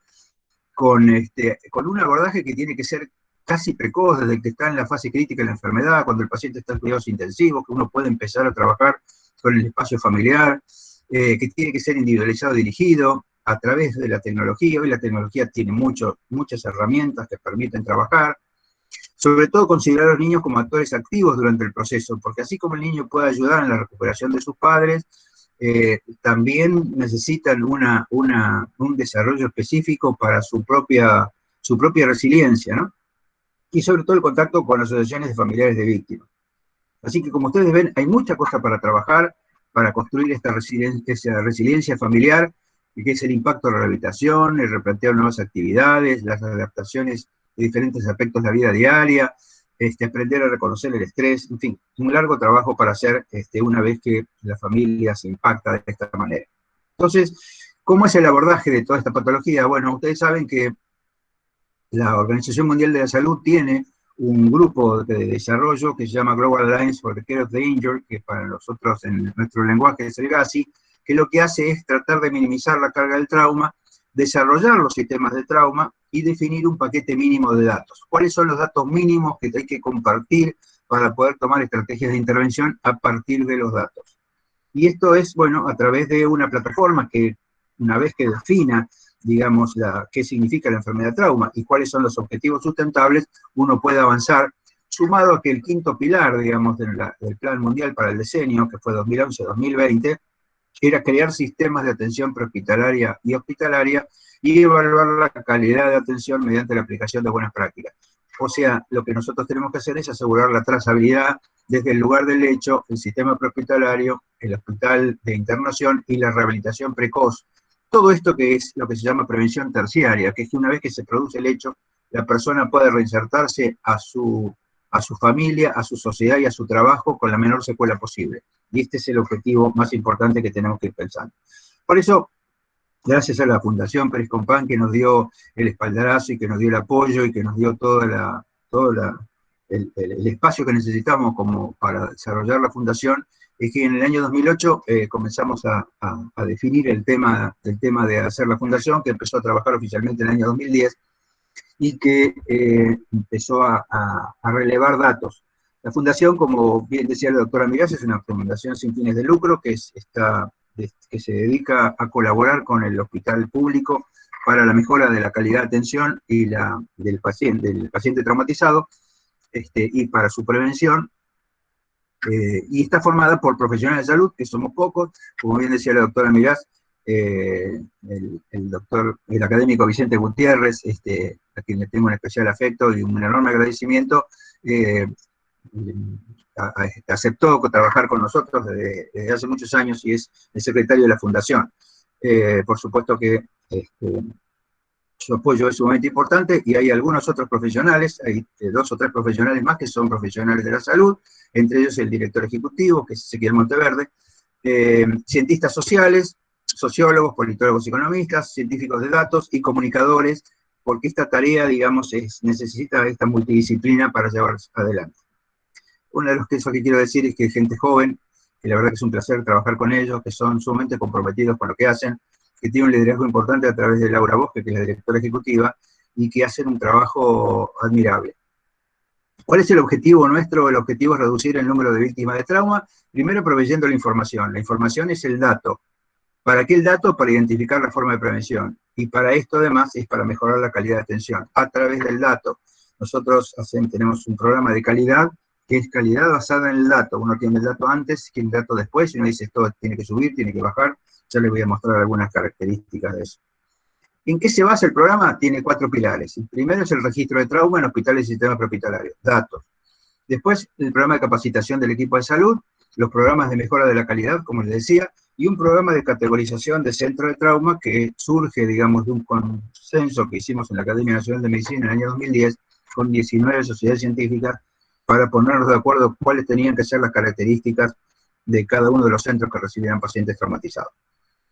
con un abordaje que tiene que ser casi precoz, desde que está en la fase crítica de la enfermedad, cuando el paciente está en cuidados intensivos, que uno puede empezar a trabajar con el espacio familiar, que tiene que ser individualizado y dirigido a través de la tecnología. Hoy la tecnología tiene muchas herramientas que permiten trabajar. Sobre todo considerar a los niños como actores activos durante el proceso, porque así como el niño puede ayudar en la recuperación de sus padres, también necesitan un desarrollo específico para su propia resiliencia, ¿no? Y sobre todo el contacto con asociaciones de familiares de víctimas. Así que como ustedes ven, hay mucha cosa para trabajar, para construir esa resiliencia familiar, que es el impacto de la rehabilitación, el replantear nuevas actividades, las adaptaciones de diferentes aspectos de la vida diaria, aprender a reconocer el estrés, en fin, un largo trabajo para hacer una vez que la familia se impacta de esta manera. Entonces, ¿cómo es el abordaje de toda esta patología? Bueno, ustedes saben que la Organización Mundial de la Salud tiene un grupo de desarrollo que se llama Global Alliance for the Care of the Injured, que para nosotros en nuestro lenguaje es el GACI, que lo que hace es tratar de minimizar la carga del trauma, desarrollar los sistemas de trauma y definir un paquete mínimo de datos. ¿Cuáles son los datos mínimos que hay que compartir para poder tomar estrategias de intervención a partir de los datos? Y esto es, bueno, a través de una plataforma que, una vez que defina, digamos, qué significa la enfermedad trauma y cuáles son los objetivos sustentables, uno puede avanzar, sumado a que el quinto pilar, digamos, del Plan Mundial para el Decenio, que fue 2011-2020, era crear sistemas de atención prehospitalaria y hospitalaria y evaluar la calidad de atención mediante la aplicación de buenas prácticas. O sea, lo que nosotros tenemos que hacer es asegurar la trazabilidad desde el lugar del hecho, el sistema prehospitalario, el hospital de internación y la rehabilitación precoz. Todo esto que es lo que se llama prevención terciaria, que es que una vez que se produce el hecho, la persona puede reinsertarse a su familia, a su sociedad y a su trabajo con la menor secuela posible. Y este es el objetivo más importante que tenemos que ir pensando. Por eso, gracias a la Fundación Pérez Compán, que nos dio el espaldarazo y que nos dio el apoyo y que nos dio todo el espacio que necesitamos como para desarrollar la fundación, es que en el año 2008 comenzamos a definir el tema de hacer la fundación, que empezó a trabajar oficialmente en el año 2010, y que empezó a relevar datos. La fundación, como bien decía la doctora Mirás, es una fundación sin fines de lucro que se dedica a colaborar con el hospital público para la mejora de la calidad de atención y del paciente traumatizado, y para su prevención, y está formada por profesionales de salud, que somos pocos, como bien decía la doctora Mirás, el académico Vicente Gutiérrez, a quien le tengo un especial afecto y un enorme agradecimiento, aceptó trabajar con nosotros desde hace muchos años y es el secretario de la fundación. Por supuesto que su apoyo es sumamente importante, y hay algunos otros profesionales, hay 2 o 3 profesionales más que son profesionales de la salud, entre ellos el director ejecutivo, que es Ezequiel Monteverde, cientistas sociales, sociólogos, politólogos y economistas, científicos de datos y comunicadores, porque esta tarea, digamos, necesita esta multidisciplina para llevarse adelante. Una de las cosas que quiero decir es que hay gente joven, que la verdad que es un placer trabajar con ellos, que son sumamente comprometidos con lo que hacen, que tienen un liderazgo importante a través de Laura Bosque, que es la directora ejecutiva, y que hacen un trabajo admirable. ¿Cuál es el objetivo nuestro? El objetivo es reducir el número de víctimas de trauma, primero proveyendo la información. La información es el dato. ¿Para qué el dato? Para identificar la forma de prevención. Y para esto, además, es para mejorar la calidad de atención, a través del dato. Nosotros tenemos un programa de calidad, que es calidad basada en el dato. Uno tiene el dato antes, tiene el dato después, y uno dice, esto tiene que subir, tiene que bajar. Ya les voy a mostrar algunas características de eso. ¿En qué se basa el programa? Tiene 4 pilares. El primero es el registro de trauma en hospitales y sistemas prehospitalarios, datos. Después, el programa de capacitación del equipo de salud, los programas de mejora de la calidad, como les decía, y un programa de categorización de centro de trauma que surge, digamos, de un consenso que hicimos en la Academia Nacional de Medicina en el año 2010, con 19 sociedades científicas, para ponernos de acuerdo cuáles tenían que ser las características de cada uno de los centros que recibían pacientes traumatizados.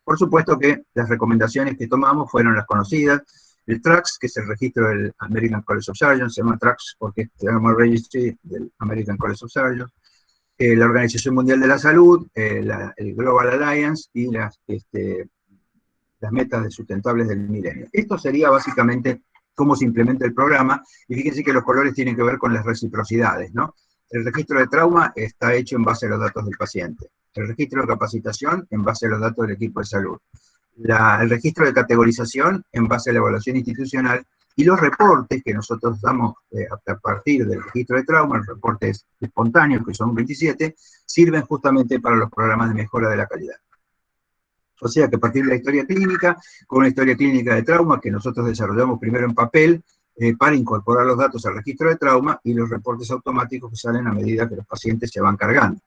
Por supuesto que las recomendaciones que tomamos fueron las conocidas, el TRACS, que es el registro del American College of Surgeons, se llama TRACS porque es el Trauma Registry del American College of Surgeons, la Organización Mundial de la Salud, el Global Alliance y las metas sustentables del milenio. Esto sería básicamente cómo se implementa el programa, y fíjense que los colores tienen que ver con las reciprocidades, ¿no? El registro de trauma está hecho en base a los datos del paciente. El registro de capacitación en base a los datos del equipo de salud. El registro de categorización en base a la evaluación institucional, y los reportes que nosotros damos a partir del registro de trauma, los reportes espontáneos, que son 27, sirven justamente para los programas de mejora de la calidad. O sea que a partir de la historia clínica, con una historia clínica de trauma que nosotros desarrollamos primero en papel, para incorporar los datos al registro de trauma y los reportes automáticos que salen a medida que los pacientes se van cargando.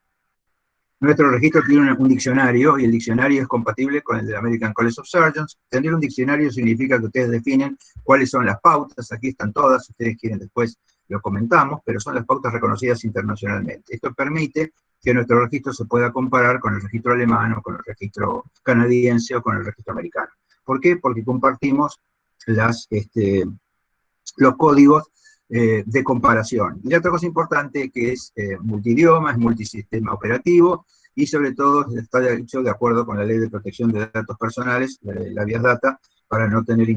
Nuestro registro tiene un diccionario, y el diccionario es compatible con el del American College of Surgeons. Tener un diccionario significa que ustedes definen cuáles son las pautas, aquí están todas, si ustedes quieren después lo comentamos, pero son las pautas reconocidas internacionalmente. Esto permite que nuestro registro se pueda comparar con el registro alemán, o con el registro canadiense, o con el registro americano. ¿Por qué? Porque compartimos los códigos de comparación. Y la otra cosa importante que es multidioma, es multisistema operativo, y sobre todo está hecho de acuerdo con la Ley de Protección de Datos Personales, la Vías Data, para no tener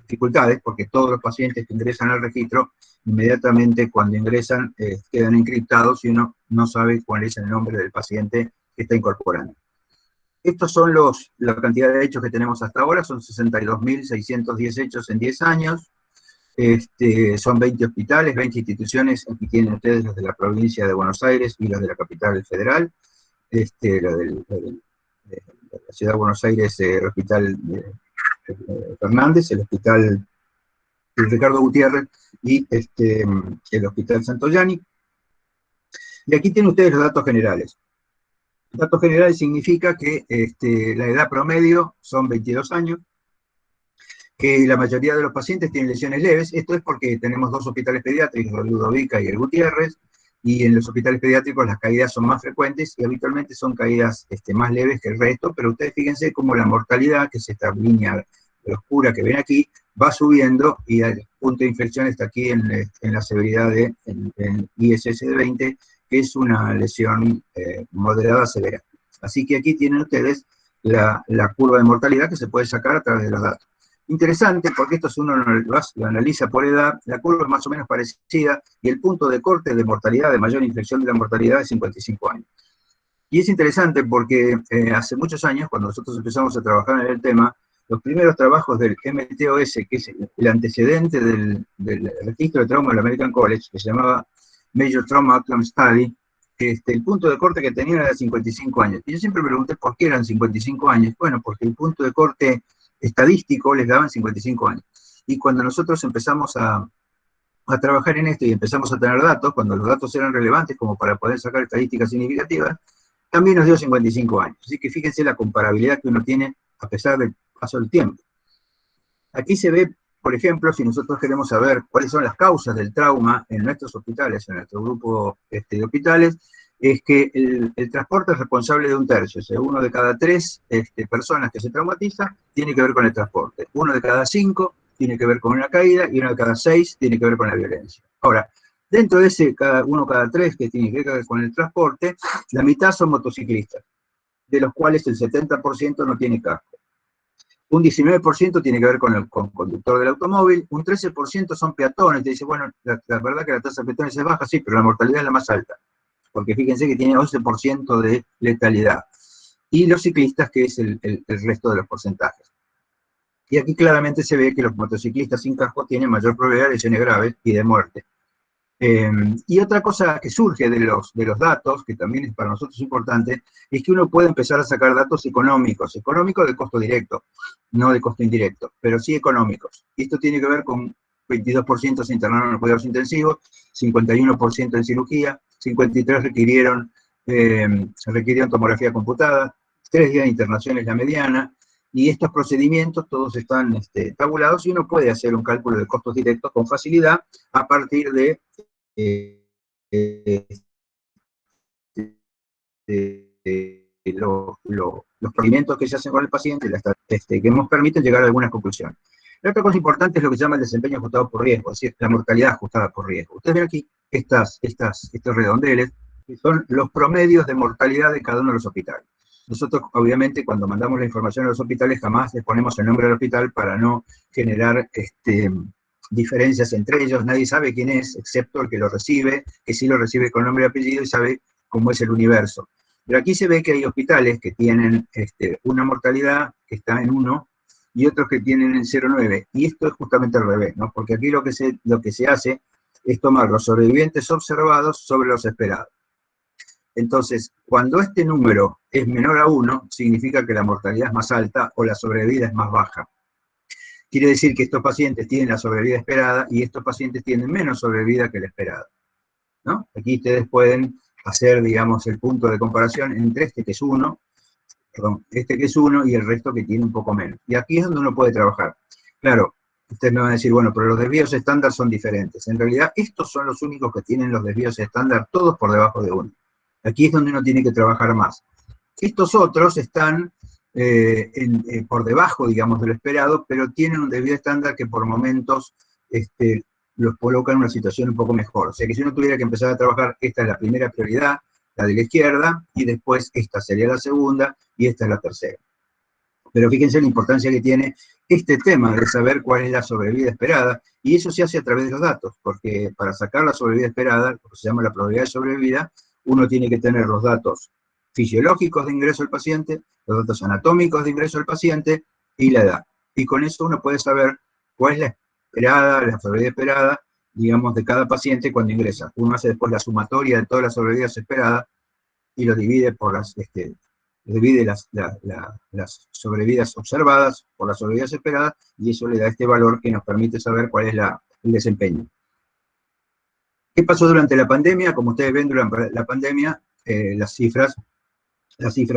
dificultades, porque todos los pacientes que ingresan al registro, inmediatamente cuando ingresan, quedan encriptados y uno no sabe cuál es el nombre del paciente que está incorporando. Estos son la cantidad de hechos que tenemos hasta ahora, son 62.610 hechos en 10 años, son 20 hospitales, 20 instituciones, aquí tienen ustedes los de la provincia de Buenos Aires y los de la capital federal, la ciudad de Buenos Aires, el hospital Fernández, el hospital Ricardo Gutiérrez y el hospital Santoyani. Y aquí tienen ustedes los datos generales. Datos generales significa que la edad promedio son 22 años, que la mayoría de los pacientes tienen lesiones leves. Esto es porque tenemos dos hospitales pediátricos, el Ludovica y el Gutiérrez, y en los hospitales pediátricos las caídas son más frecuentes y habitualmente son caídas más leves que el resto, pero ustedes fíjense cómo la mortalidad, que es esta línea oscura que ven aquí, va subiendo y el punto de inflexión está aquí en la severidad en ISS de 20, que es una lesión moderada severa. Así que aquí tienen ustedes la curva de mortalidad que se puede sacar a través de los datos. Interesante, porque esto si uno lo analiza por edad, la curva es más o menos parecida, y el punto de corte de mortalidad, de mayor inflexión de la mortalidad, es 55 años. Y es interesante porque hace muchos años, cuando nosotros empezamos a trabajar en el tema, los primeros trabajos del MTOS, que es el antecedente del registro de trauma del American College, que se llamaba Major Trauma Outcome Study, el punto de corte que tenían era 55 años. Y yo siempre me pregunté por qué eran 55 años. Bueno, porque el punto de corte estadístico les daban 55 años. Y cuando nosotros empezamos a trabajar en esto y empezamos a tener datos, cuando los datos eran relevantes como para poder sacar estadísticas significativas, también nos dio 55 años. Así que fíjense la comparabilidad que uno tiene a pesar del paso del tiempo. Aquí se ve, por ejemplo, si nosotros queremos saber cuáles son las causas del trauma en nuestros hospitales, en nuestro grupo de hospitales, es que el transporte es responsable de 1/3, o sea, 1 de cada 3 personas que se traumatiza tiene que ver con el transporte, 1 de cada 5 tiene que ver con una caída, y 1 de cada 6 tiene que ver con la violencia. Ahora, dentro de ese 1 cada 3 que tiene que ver con el transporte, la mitad son motociclistas, de los cuales el 70% no tiene casco. Un 19% tiene que ver con el conductor del automóvil, un 13% son peatones. Te dice, bueno, la verdad que la tasa de peatones es baja, sí, pero la mortalidad es la más alta, porque fíjense que tiene 11% de letalidad. Y los ciclistas, que es el resto de los porcentajes. Y aquí claramente se ve que los motociclistas sin casco tienen mayor probabilidad de lesiones graves y de muerte. Y otra cosa que surge de los datos, que también es para nosotros importante, es que uno puede empezar a sacar datos económicos de costo directo, no de costo indirecto, pero sí económicos. Y esto tiene que ver con 22% se internaron en cuidados intensivos, 51% en cirugía, 53% requirieron tomografía computada, 3 días de internación es la mediana, y estos procedimientos todos están tabulados, y uno puede hacer un cálculo de costos directos con facilidad a partir de los procedimientos que se hacen con el paciente, que nos permiten llegar a algunas conclusiones. La otra cosa importante es lo que se llama el desempeño ajustado por riesgo, es decir, la mortalidad ajustada por riesgo. Ustedes ven aquí estos redondeles, que son los promedios de mortalidad de cada uno de los hospitales. Nosotros, obviamente, cuando mandamos la información a los hospitales, jamás les ponemos el nombre del hospital para no generar diferencias entre ellos. Nadie sabe quién es, excepto el que lo recibe, que sí lo recibe con nombre y apellido y sabe cómo es el universo. Pero aquí se ve que hay hospitales que tienen una mortalidad que está en 1 y otros que tienen en 0,9. Y esto es justamente al revés, ¿no? Porque aquí lo que se hace es tomar los sobrevivientes observados sobre los esperados. Entonces, cuando este número es menor a 1, significa que la mortalidad es más alta o la sobrevida es más baja. Quiere decir que estos pacientes tienen la sobrevida esperada y estos pacientes tienen menos sobrevida que la esperada, ¿no? Aquí ustedes pueden hacer, digamos, el punto de comparación entre este que es 1, y el resto que tiene un poco menos. Y aquí es donde uno puede trabajar. Claro, ustedes me van a decir, bueno, pero los desvíos estándar son diferentes. En realidad, estos son los únicos que tienen los desvíos estándar, todos por debajo de 1. Aquí es donde uno tiene que trabajar más. Estos otros están por debajo, digamos, de lo esperado, pero tienen un desvío estándar que por momentos los coloca en una situación un poco mejor. O sea que si uno tuviera que empezar a trabajar, esta es la primera prioridad, la de la izquierda, y después esta sería la segunda, y esta es la tercera. Pero fíjense la importancia que tiene este tema de saber cuál es la sobrevida esperada, y eso se hace a través de los datos, porque para sacar la sobrevida esperada, lo que se llama la probabilidad de sobrevida, uno tiene que tener los datos fisiológicos de ingreso del paciente, los datos anatómicos de ingreso del paciente y la edad. Y con eso uno puede saber cuál es la esperada, la sobrevida esperada, digamos, de cada paciente cuando ingresa. Uno hace después la sumatoria de todas las sobrevidas esperadas y lo divide por divide las sobrevidas observadas por las sobrevidas esperadas, y eso le da este valor que nos permite saber cuál es el desempeño. ¿Qué pasó durante la pandemia? Como ustedes ven, durante la pandemia las cifras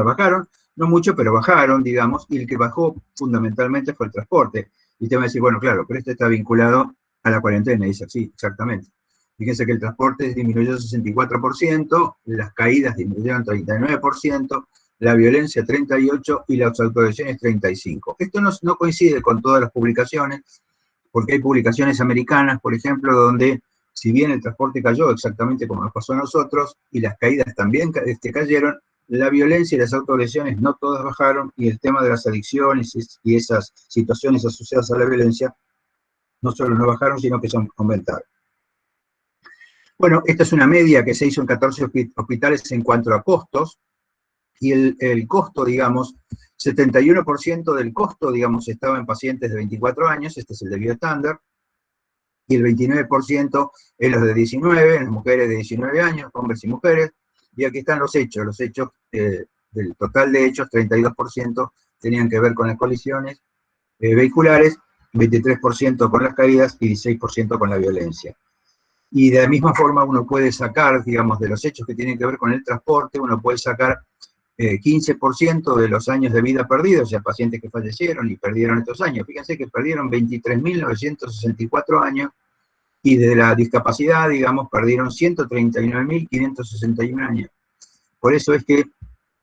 bajaron, no mucho, pero bajaron, digamos, y el que bajó fundamentalmente fue el transporte. Y usted va a decir, bueno, claro, pero este está vinculado a la cuarentena. Y dice, sí, exactamente. Fíjense que el transporte disminuyó 64%, las caídas disminuyeron 39%, la violencia 38% y las autorizaciones 35%. Esto no coincide con todas las publicaciones, porque hay publicaciones americanas, por ejemplo, donde si bien el transporte cayó exactamente como nos pasó a nosotros, y las caídas también cayeron, la violencia y las autolesiones no todas bajaron, y el tema de las adicciones y esas situaciones asociadas a la violencia no solo no bajaron, sino que son aumentaron. Bueno, esta es una media que se hizo en 14 hospitales en cuanto a costos, y el costo, digamos, 71% del costo, digamos, estaba en pacientes de 24 años, este es el desvío estándar, y el 29% en los de 19, en las mujeres de 19 años, hombres y mujeres, y aquí están los hechos del total de hechos, 32% tenían que ver con las colisiones vehiculares, 23% con las caídas y 16% con la violencia. Y de la misma forma uno puede sacar, digamos, de los hechos que tienen que ver con el transporte, uno puede sacar 15% de los años de vida perdidos, o sea, pacientes que fallecieron y perdieron estos años. Fíjense que perdieron 23.964 años, y de la discapacidad, digamos, perdieron 139.561 años. Por eso es que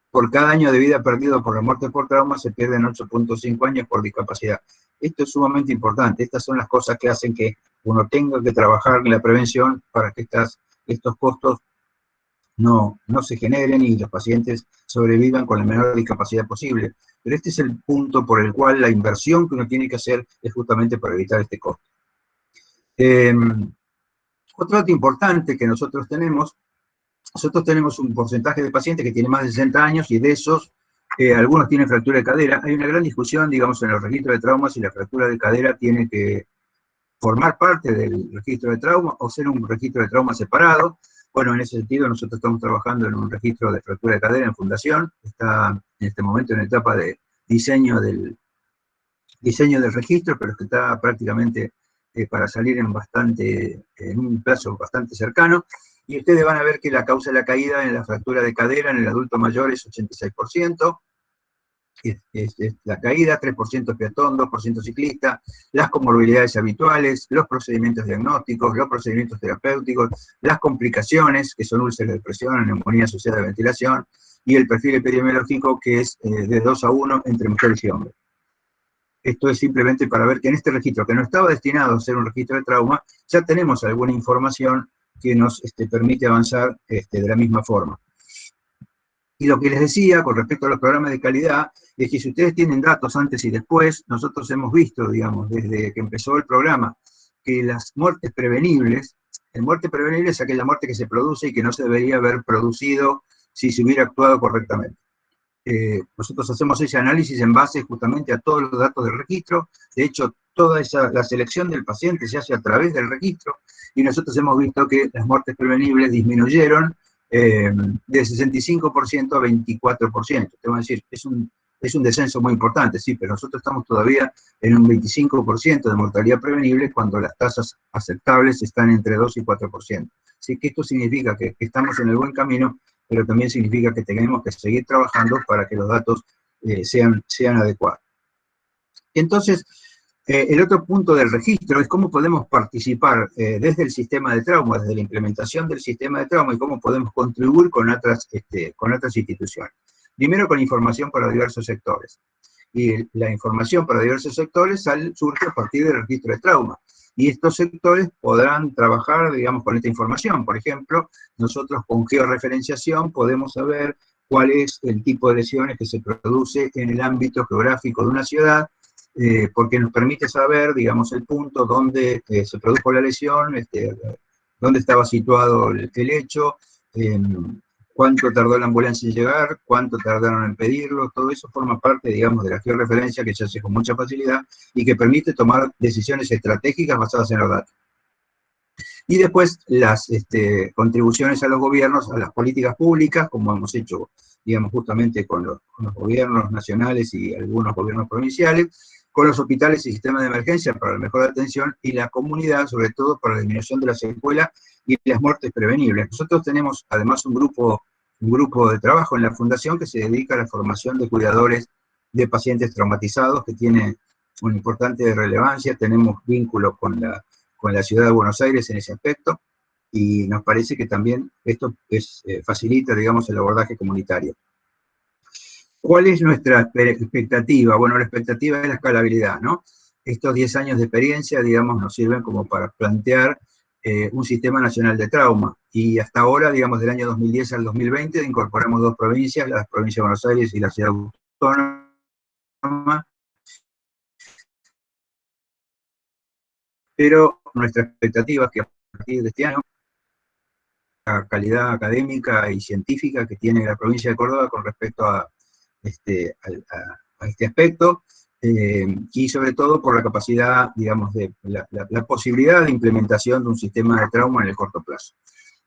por cada año de vida perdido por la muerte por trauma se pierden 8.5 años por discapacidad. Esto es sumamente importante. Estas son las cosas que hacen que uno tenga que trabajar en la prevención para que estos costos no se generen y los pacientes sobrevivan con la menor discapacidad posible. Pero este es el punto por el cual la inversión que uno tiene que hacer es justamente para evitar este costo. Otro dato importante que nosotros tenemos un porcentaje de pacientes que tienen más de 60 años, y de esos, algunos tienen fractura de cadera. Hay una gran discusión, digamos, en el registro de traumas si la fractura de cadera tiene que formar parte del registro de trauma o ser un registro de trauma separado. Bueno, en ese sentido nosotros estamos trabajando en un registro de fractura de cadera en Fundación. Está en este momento en etapa de diseño del registro, pero que está prácticamente para salir en un plazo bastante cercano, y ustedes van a ver que la causa de la caída en la fractura de cadera en el adulto mayor es 86%, es la caída, 3% peatón, 2% ciclista, las comorbilidades habituales, los procedimientos diagnósticos, los procedimientos terapéuticos, las complicaciones, que son úlceras de presión, neumonía asociada a ventilación, y el perfil epidemiológico, que es de 2:1 entre mujeres y hombres. Esto es simplemente para ver que en este registro, que no estaba destinado a ser un registro de trauma, ya tenemos alguna información que nos permite avanzar de la misma forma. Y lo que les decía con respecto a los programas de calidad, es que si ustedes tienen datos antes y después, nosotros hemos visto, digamos, desde que empezó el programa, que las muertes prevenibles, muerte prevenible es aquella muerte que se produce y que no se debería haber producido si se hubiera actuado correctamente. Nosotros hacemos ese análisis en base justamente a todos los datos del registro. De hecho, toda la selección del paciente se hace a través del registro, y nosotros hemos visto que las muertes prevenibles disminuyeron de 65% a 24%. Te voy a decir, es un es un descenso muy importante, sí, pero nosotros estamos todavía en un 25% de mortalidad prevenible cuando las tasas aceptables están entre 2 y 4%. Así que esto significa que estamos en el buen camino, pero también significa que tenemos que seguir trabajando para que los datos sean adecuados. Entonces, el otro punto del registro es cómo podemos participar desde el sistema de trauma, desde la implementación del sistema de trauma, y cómo podemos contribuir con otras instituciones. Primero, con información para diversos sectores. Y la información para diversos sectores surge a partir del registro de trauma. Y estos sectores podrán trabajar, digamos, con esta información. Por ejemplo, nosotros con georreferenciación podemos saber cuál es el tipo de lesiones que se produce en el ámbito geográfico de una ciudad, porque nos permite saber, digamos, el punto donde se produjo la lesión, dónde estaba situado el hecho, cuánto tardó la ambulancia en llegar, cuánto tardaron en pedirlo. Todo eso forma parte, digamos, de la georreferencia que se hace con mucha facilidad y que permite tomar decisiones estratégicas basadas en los datos. Y después las contribuciones a los gobiernos, a las políticas públicas, como hemos hecho, digamos, justamente con los gobiernos nacionales y algunos gobiernos provinciales, con los hospitales y sistemas de emergencia para la mejor atención, y la comunidad, sobre todo, para la disminución de las secuelas y las muertes prevenibles. Nosotros tenemos, además, un grupo de trabajo en la Fundación que se dedica a la formación de cuidadores de pacientes traumatizados, que tiene una importante relevancia. Tenemos vínculo con la ciudad de Buenos Aires en ese aspecto, y nos parece que también esto facilita, digamos, el abordaje comunitario. ¿Cuál es nuestra expectativa? Bueno, la expectativa es la escalabilidad, ¿no? Estos 10 años de experiencia, digamos, nos sirven como para plantear un sistema nacional de trauma, y hasta ahora, digamos, del año 2010 al 2020, incorporamos 2 provincias, la provincia de Buenos Aires y la ciudad autónoma, pero nuestra expectativa es que a partir de este año, la calidad académica y científica que tiene la provincia de Córdoba con respecto a este aspecto, y sobre todo por la capacidad, digamos, de la posibilidad de implementación de un sistema de trauma en el corto plazo.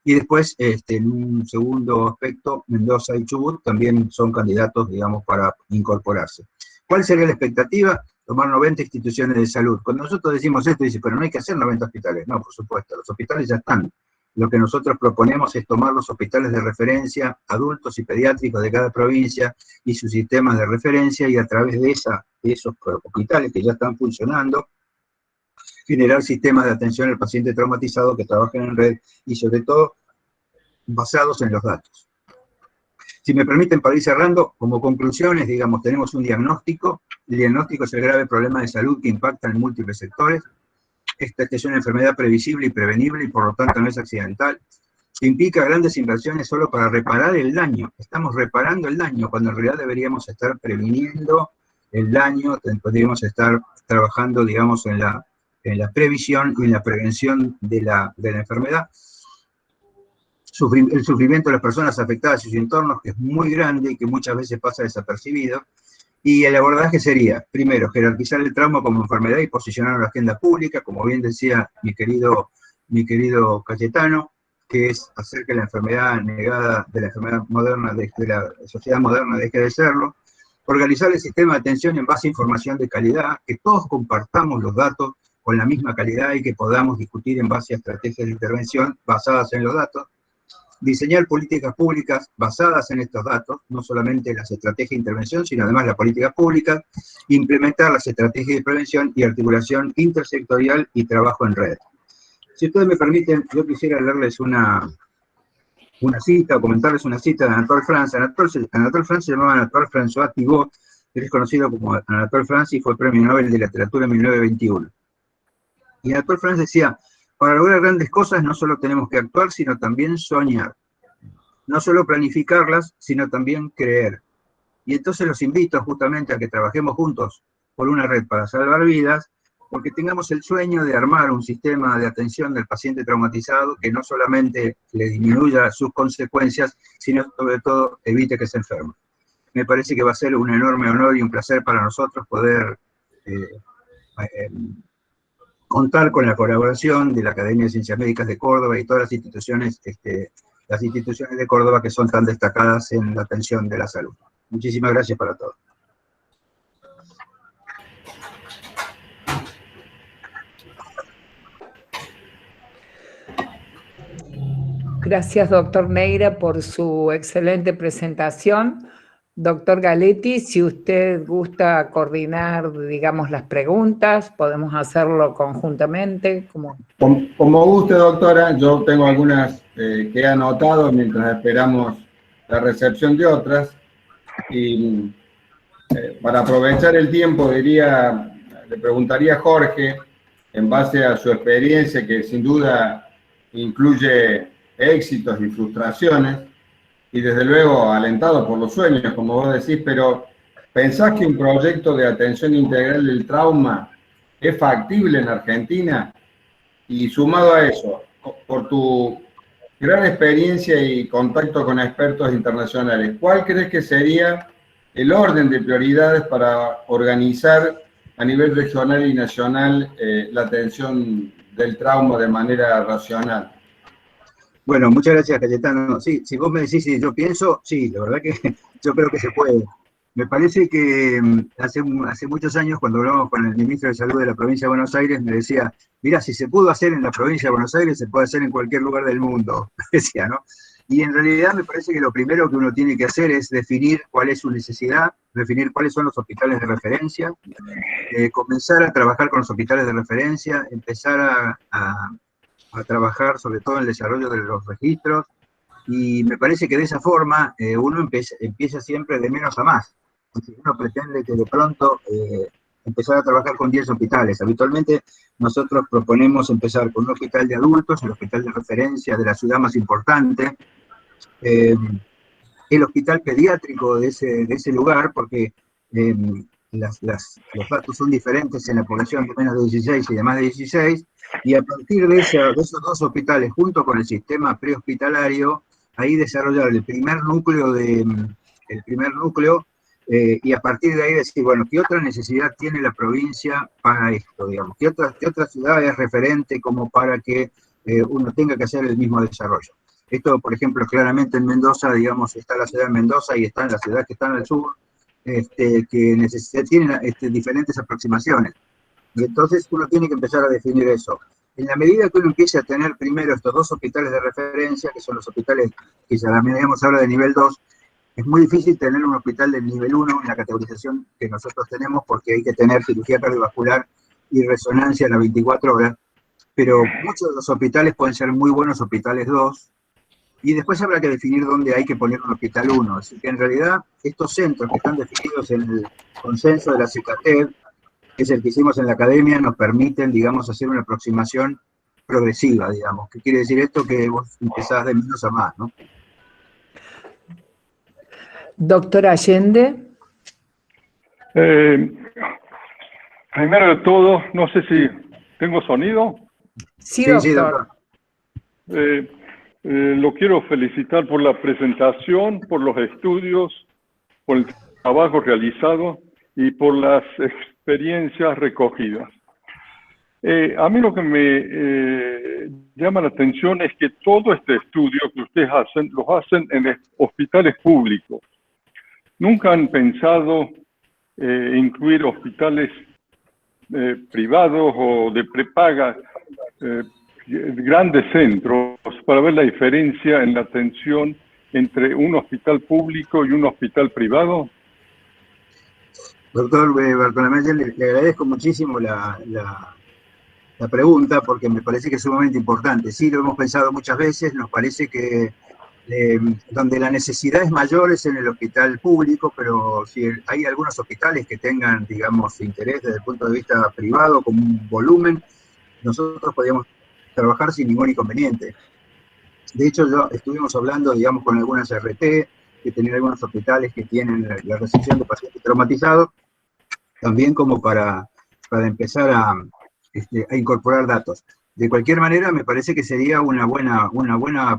Y después, en un segundo aspecto, Mendoza y Chubut también son candidatos, digamos, para incorporarse. ¿Cuál sería la expectativa? Tomar 90 instituciones de salud. Cuando nosotros decimos esto, dice, pero no hay que hacer 90 hospitales. No, por supuesto, los hospitales ya están. Lo que nosotros proponemos es tomar los hospitales de referencia, adultos y pediátricos de cada provincia y sus sistemas de referencia, y a través de esos hospitales que ya están funcionando, generar sistemas de atención al paciente traumatizado que trabajen en red y sobre todo basados en los datos. Si me permiten, para ir cerrando, como conclusiones, digamos, tenemos un diagnóstico. El diagnóstico es el grave problema de salud que impacta en múltiples sectores. Esta es una enfermedad previsible y prevenible y por lo tanto no es accidental. Implica grandes inversiones solo para reparar el daño. Estamos reparando el daño cuando en realidad deberíamos estar previniendo el daño, podríamos estar trabajando, digamos, en la previsión y en la prevención de la enfermedad. El sufrimiento de las personas afectadas y sus entornos, que es muy grande y que muchas veces pasa desapercibido. Y el abordaje sería, primero, jerarquizar el trauma como enfermedad y posicionarlo en la agenda pública, como bien decía mi querido Cayetano, que es hacer que la enfermedad negada de la enfermedad moderna, de la sociedad moderna, deje de serlo. Organizar el sistema de atención en base a información de calidad, que todos compartamos los datos con la misma calidad y que podamos discutir en base a estrategias de intervención basadas en los datos. Diseñar políticas públicas basadas en estos datos, no solamente las estrategias de intervención, sino además las políticas públicas, implementar las estrategias de prevención y articulación intersectorial y trabajo en red. Si ustedes me permiten, yo quisiera leerles una cita, o comentarles una cita de Anatole France. Anatole France se llamaba Anatole François Thibault, que es conocido como Anatole France y fue Premio Nobel de Literatura en 1921. Y Anatole France decía: para lograr grandes cosas no solo tenemos que actuar, sino también soñar. No solo planificarlas, sino también creer. Y entonces los invito justamente a que trabajemos juntos por una red para salvar vidas, porque tengamos el sueño de armar un sistema de atención del paciente traumatizado que no solamente le disminuya sus consecuencias, sino sobre todo evite que se enferme. Me parece que va a ser un enorme honor y un placer para nosotros poder contar con la colaboración de la Academia de Ciencias Médicas de Córdoba y todas las instituciones de Córdoba que son tan destacadas en la atención de la salud. Muchísimas gracias para todos. Gracias, doctor Neira, por su excelente presentación. Doctor Galetti, si usted gusta coordinar, digamos, las preguntas, podemos hacerlo conjuntamente. Como guste, doctora, yo tengo algunas que he anotado mientras esperamos la recepción de otras. Y para aprovechar el tiempo, le preguntaría a Jorge, en base a su experiencia, que sin duda incluye éxitos y frustraciones, y desde luego alentado por los sueños, como vos decís, pero ¿pensás que un proyecto de atención integral del trauma es factible en Argentina? Y sumado a eso, por tu gran experiencia y contacto con expertos internacionales, ¿cuál crees que sería el orden de prioridades para organizar a nivel regional y nacional la atención del trauma de manera racional? Bueno, muchas gracias, Cayetano. Sí, si vos me decís si yo pienso, sí, la verdad que yo creo que se puede. Me parece que hace muchos años, cuando hablamos con el ministro de Salud de la provincia de Buenos Aires, me decía, mira, si se pudo hacer en la provincia de Buenos Aires, se puede hacer en cualquier lugar del mundo, decía, ¿no? Y en realidad me parece que lo primero que uno tiene que hacer es definir cuál es su necesidad, definir cuáles son los hospitales de referencia, comenzar a trabajar con los hospitales de referencia, empezar a trabajar sobre todo en el desarrollo de los registros, y me parece que de esa forma uno empieza siempre de menos a más. Si uno pretende que de pronto empezar a trabajar con 10 hospitales, habitualmente nosotros proponemos empezar con un hospital de adultos, el hospital de referencia de la ciudad más importante, el hospital pediátrico de ese lugar, porque los datos son diferentes en la población de menos de 16 y de más de 16, y a partir de esos dos hospitales, junto con el sistema prehospitalario, ahí desarrollar el primer núcleo, y a partir de ahí decir, bueno, ¿qué otra necesidad tiene la provincia para esto, digamos? ¿Qué otra ciudad es referente como para que uno tenga que hacer el mismo desarrollo? Esto, por ejemplo, claramente en Mendoza, digamos, está la ciudad de Mendoza y está en la ciudad que está en el sur, que tienen diferentes aproximaciones. Y entonces uno tiene que empezar a definir eso. En la medida que uno empiece a tener primero estos dos hospitales de referencia, que son los hospitales que ya digamos ahora de nivel 2, es muy difícil tener un hospital de nivel 1 en la categorización que nosotros tenemos, porque hay que tener cirugía cardiovascular y resonancia en las 24 horas, pero muchos de los hospitales pueden ser muy buenos hospitales 2, y después habrá que definir dónde hay que poner un hospital 1. Así que en realidad estos centros que están definidos en el consenso de la CICATED, que es el que hicimos en la academia, nos permiten, digamos, hacer una aproximación progresiva, digamos. ¿Qué quiere decir esto? Que vos empezás de menos a más, ¿no? Doctor Allende. Primero de todo, no sé si tengo sonido. Sí, doctor. Sí, doctor. Lo quiero felicitar por la presentación, por los estudios, por el trabajo realizado y por las experiencias recogidas. A mí lo que me llama la atención es que todo este estudio que ustedes hacen, los hacen en hospitales públicos. ¿Nunca han pensado incluir hospitales privados o de prepaga, grandes centros, para ver la diferencia en la atención entre un hospital público y un hospital privado? Doctor Bartolomé, le agradezco muchísimo la pregunta, porque me parece que es sumamente importante. Sí, lo hemos pensado muchas veces, nos parece que donde la necesidad es mayor es en el hospital público, pero si hay algunos hospitales que tengan, digamos, interés desde el punto de vista privado, con un volumen, nosotros podríamos trabajar sin ningún inconveniente. De hecho, estuvimos hablando, digamos, con algunas RT, que tienen algunos hospitales que tienen la recepción de pacientes traumatizados, también como para empezar a incorporar datos. De cualquier manera, me parece que sería una buena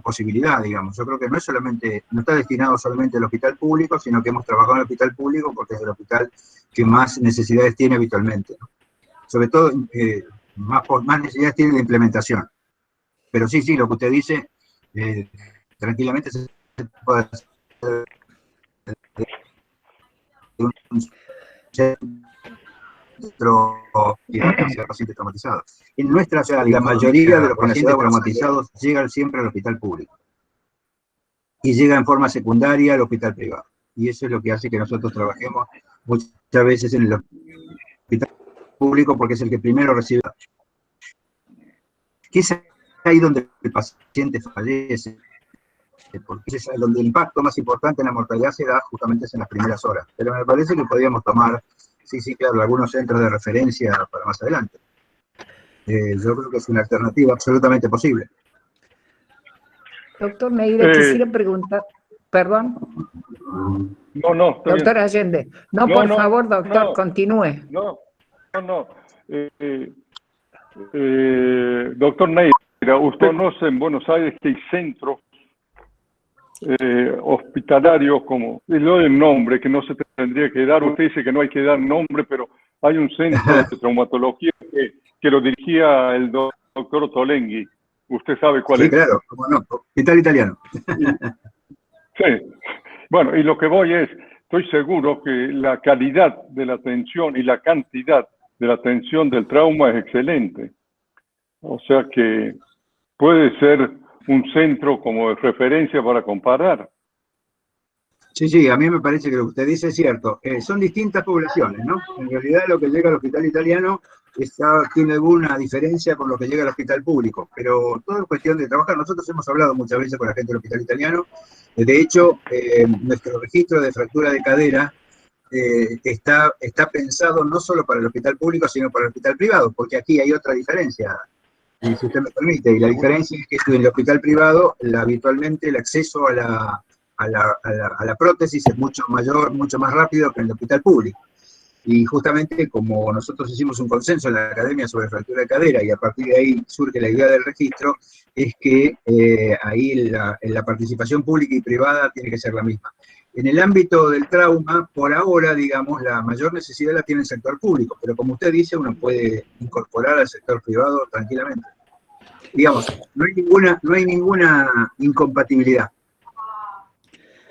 posibilidad, digamos. Yo creo que no está destinado solamente al hospital público, sino que hemos trabajado en el hospital público porque es el hospital que más necesidades tiene habitualmente, ¿no? Sobre todo, más necesidades tiene de implementación. Pero sí, lo que usted dice, tranquilamente se puede hacer un centro y pacientes traumatizados. En nuestra ciudad, la mayoría de los pacientes traumatizados llegan siempre al hospital público. y llega en forma secundaria al hospital privado. Y eso es lo que hace que nosotros trabajemos muchas veces en el hospital público, porque es el que primero recibe. Que es ahí donde el paciente fallece, porque es donde el impacto más importante en la mortalidad se da justamente en las primeras horas. Pero me parece que podríamos tomar, sí, claro, algunos centros de referencia para más adelante. Yo creo que es una alternativa absolutamente posible. Doctor Neira, quisiera preguntar, perdón. No. Doctor Allende. No, por favor, doctor, continúe. Doctor Neira, usted conoce en Buenos Aires que hay centros hospitalarios, como lo del nombre, que no se tendría que dar. Usted dice que no hay que dar nombre, pero hay un centro de traumatología que lo dirigía el doctor Ottolenghi. Usted sabe cuál es. Sí, claro, cómo no, hospital italiano. Sí. Bueno, y lo que voy es, estoy seguro que la calidad de la atención y la cantidad de la atención del trauma es excelente. O sea que puede ser un centro como de referencia para comparar. Sí, a mí me parece que lo que usted dice es cierto. Son distintas poblaciones, ¿no? En realidad lo que llega al hospital italiano tiene alguna diferencia con lo que llega al hospital público, pero todo es cuestión de trabajar. Nosotros hemos hablado muchas veces con la gente del hospital italiano. De hecho, nuestro registro de fractura de cadera está pensado no solo para el hospital público, sino para el hospital privado, porque aquí hay otra diferencia, y si usted me permite, y la diferencia es que en el hospital privado habitualmente el acceso a la prótesis es mucho mayor, mucho más rápido que en el hospital público. Y justamente como nosotros hicimos un consenso en la academia sobre fractura de cadera y a partir de ahí surge la idea del registro, es que ahí la participación pública y privada tiene que ser la misma. En el ámbito del trauma, por ahora, digamos, la mayor necesidad la tiene el sector público, pero como usted dice, uno puede incorporar al sector privado tranquilamente. Digamos, no hay ninguna incompatibilidad.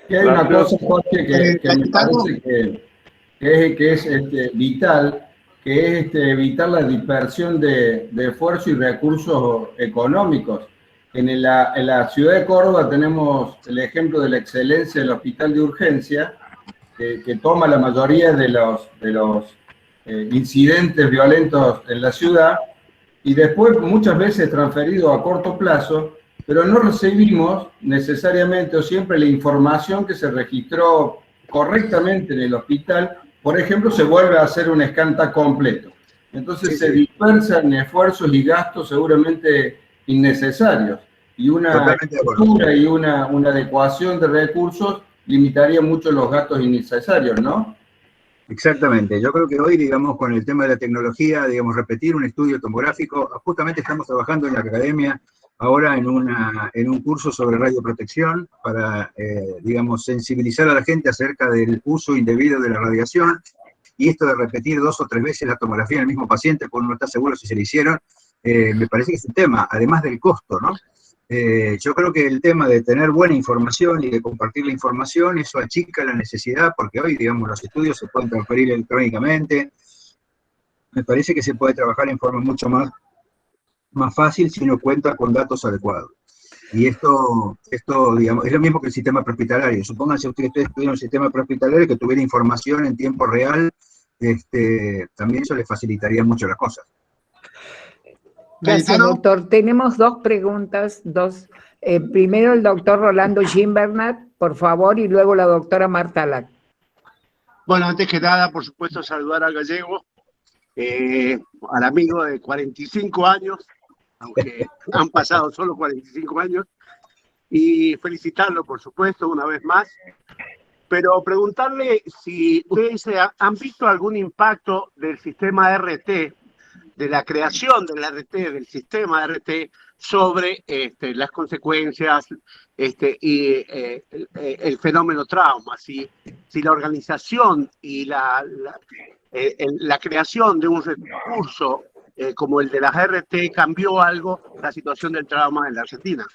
Y hay una cosa, Jorge, que me parece que es vital, que es evitar la dispersión de esfuerzo y recursos económicos. En la ciudad de Córdoba tenemos el ejemplo de la excelencia del hospital de urgencia, que toma la mayoría de los incidentes violentos en la ciudad, y después muchas veces transferido a corto plazo, pero no recibimos necesariamente o siempre la información que se registró correctamente en el hospital. Por ejemplo, se vuelve a hacer un escanta completo. Entonces se dispersan esfuerzos y gastos seguramente innecesarios. Y una estructura y una adecuación de recursos limitaría mucho los gastos innecesarios, ¿no? Exactamente. Yo creo que hoy, digamos, con el tema de la tecnología, digamos, repetir un estudio tomográfico, justamente estamos trabajando en la academia ahora en un curso sobre radioprotección para, digamos, sensibilizar a la gente acerca del uso indebido de la radiación, y esto de repetir 2 o 3 veces la tomografía en el mismo paciente, porque uno no está seguro si se le hicieron, me parece que es un tema, además del costo, ¿no? Yo creo que el tema de tener buena información y de compartir la información, eso achica la necesidad, porque hoy, digamos, los estudios se pueden transferir electrónicamente. Me parece que se puede trabajar en forma mucho más fácil si uno cuenta con datos adecuados. Y esto, digamos, es lo mismo que el sistema prehospitalario. Supónganse ustedes que estudian un sistema prehospitalario que tuviera información en tiempo real, también eso le facilitaría mucho las cosas. Gracias, doctor. Tenemos 2 preguntas. Primero el doctor Rolando Gimbernat, por favor, y luego la doctora Marta Lac. Bueno, antes que nada, por supuesto, saludar al gallego, al amigo de 45 años, aunque han pasado solo 45 años, y felicitarlo, por supuesto, una vez más, pero preguntarle si ustedes han visto algún impacto del sistema RT, de la creación del RT, del sistema RT, sobre las consecuencias y el fenómeno trauma, si la organización y la creación de un recurso como el de las RT cambió algo la situación del trauma en la Argentina.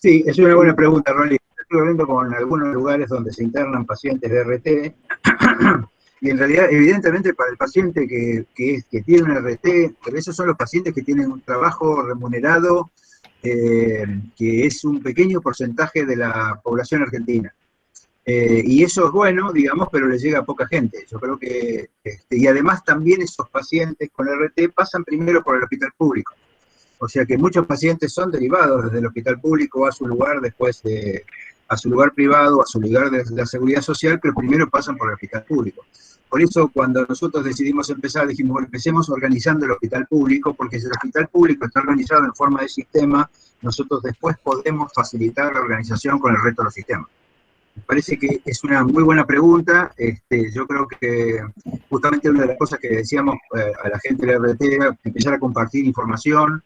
Sí, es una buena pregunta, Rolly. Estoy hablando con algunos lugares donde se internan pacientes de RT, y en realidad, evidentemente, para el paciente que tiene un RT, pero esos son los pacientes que tienen un trabajo remunerado que es un pequeño porcentaje de la población argentina. Y eso es bueno, digamos, pero le llega a poca gente. Yo creo que, y además también esos pacientes con RT pasan primero por el hospital público. O sea que muchos pacientes son derivados desde el hospital público a su lugar, después a su lugar privado, a su lugar de la seguridad social, pero primero pasan por el hospital público. Por eso, cuando nosotros decidimos empezar, dijimos, bueno, empecemos organizando el hospital público, porque si el hospital público está organizado en forma de sistema, nosotros después podemos facilitar la organización con el resto de los sistemas. Me parece que es una muy buena pregunta. Yo creo que justamente una de las cosas que decíamos a la gente de la RT era empezar a compartir información.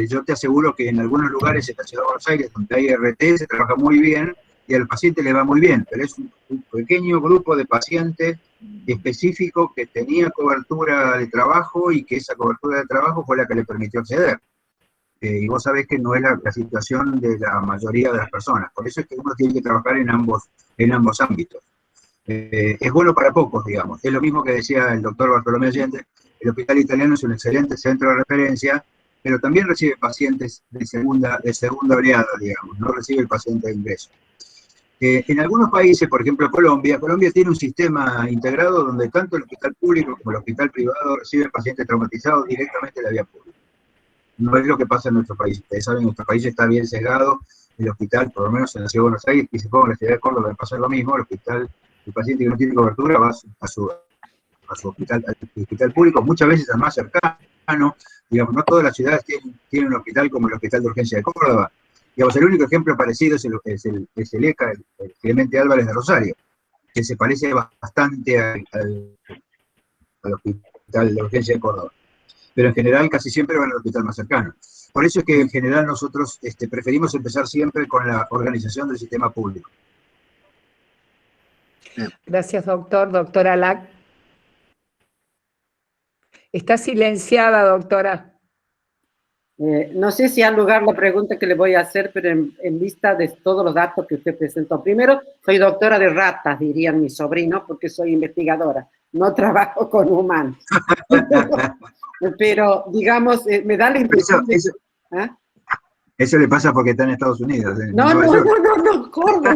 Yo te aseguro que en algunos lugares en la Ciudad de Buenos Aires, donde hay RT, se trabaja muy bien y al paciente le va muy bien, pero es un pequeño grupo de pacientes específico que tenía cobertura de trabajo y que esa cobertura de trabajo fue la que le permitió acceder. Y vos sabés que no es la situación de la mayoría de las personas. Por eso es que uno tiene que trabajar en ambos ámbitos. Es bueno para pocos, digamos. Es lo mismo que decía el doctor Bartolomé Allende. El Hospital Italiano es un excelente centro de referencia, pero también recibe pacientes de segunda oleada, digamos. No recibe el paciente de ingreso. En algunos países, por ejemplo Colombia tiene un sistema integrado donde tanto el hospital público como el hospital privado reciben pacientes traumatizados directamente de la vía pública. No es lo que pasa en nuestro país. Ustedes saben, nuestro país está bien sesgado. El hospital, por lo menos en la Ciudad de Buenos Aires, y se ponga en la ciudad de Córdoba, pasa lo mismo. El paciente que no tiene cobertura va a su hospital, al hospital público, muchas veces al más cercano. Digamos, no todas las ciudades tienen un hospital como el Hospital de Urgencia de Córdoba. Digamos, el único ejemplo parecido es el ECA, el Clemente Álvarez de Rosario, que se parece bastante al Hospital de Urgencia de Córdoba. Pero en general casi siempre van al hospital más cercano. Por eso es que en general nosotros preferimos empezar siempre con la organización del sistema público. Gracias, doctor. Doctora Lack. Está silenciada, doctora. No sé si ha lugar la pregunta que le voy a hacer, pero en vista de todos los datos que usted presentó. Primero, soy doctora de ratas, dirían mis sobrinos, porque soy investigadora. No trabajo con humanos. Pero, digamos, me da la impresión de... Eso le pasa porque está en Estados Unidos. No, Córdoba.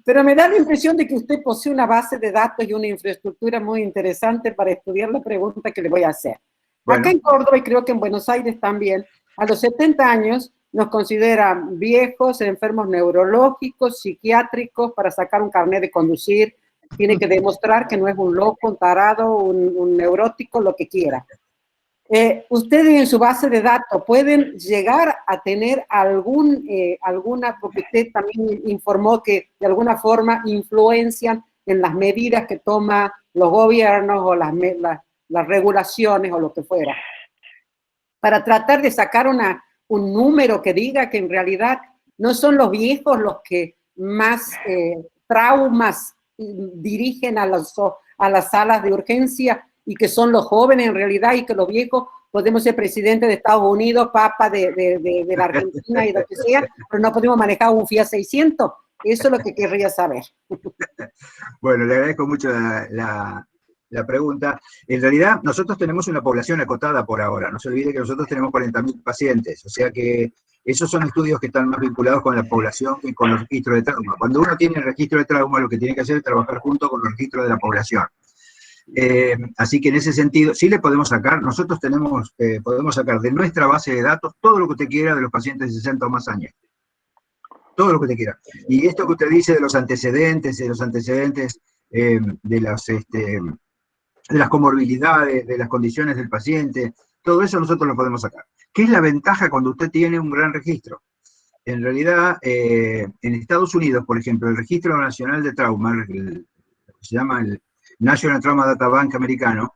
Pero me da la impresión de que usted posee una base de datos y una infraestructura muy interesante para estudiar la pregunta que le voy a hacer. Bueno. Acá en Córdoba, y creo que en Buenos Aires también, a los 70 años nos consideran viejos, enfermos neurológicos, psiquiátricos, para sacar un carnet de conducir. Tiene que demostrar que no es un loco, un tarado, un neurótico, lo que quiera. Ustedes en su base de datos pueden llegar a tener alguna, porque usted también informó que de alguna forma influencian en las medidas que toman los gobiernos o las regulaciones o lo que fuera, para tratar de sacar un número que diga que en realidad no son los viejos los que más traumas dirigen a las salas de urgencia, y que son los jóvenes en realidad, y que los viejos podemos ser presidente de Estados Unidos, papa de la Argentina y lo que sea, pero no podemos manejar un Fiat 600. Eso es lo que querría saber. Bueno, le agradezco mucho la pregunta. En realidad, nosotros tenemos una población acotada por ahora. No se olvide que nosotros tenemos 40.000 pacientes, o sea que esos son estudios que están más vinculados con la población que con los registros de trauma. Cuando uno tiene el registro de trauma, lo que tiene que hacer es trabajar junto con los registros de la población. Así que en ese sentido, sí le podemos sacar, nosotros podemos sacar de nuestra base de datos todo lo que usted quiera de los pacientes de 60 o más años. Todo lo que usted quiera. Y esto que usted dice de los antecedentes, de las comorbilidades, de las condiciones del paciente, todo eso nosotros lo podemos sacar. ¿Qué es la ventaja cuando usted tiene un gran registro? En realidad, en Estados Unidos, por ejemplo, el Registro Nacional de Trauma, se llama el National Trauma Data Bank americano,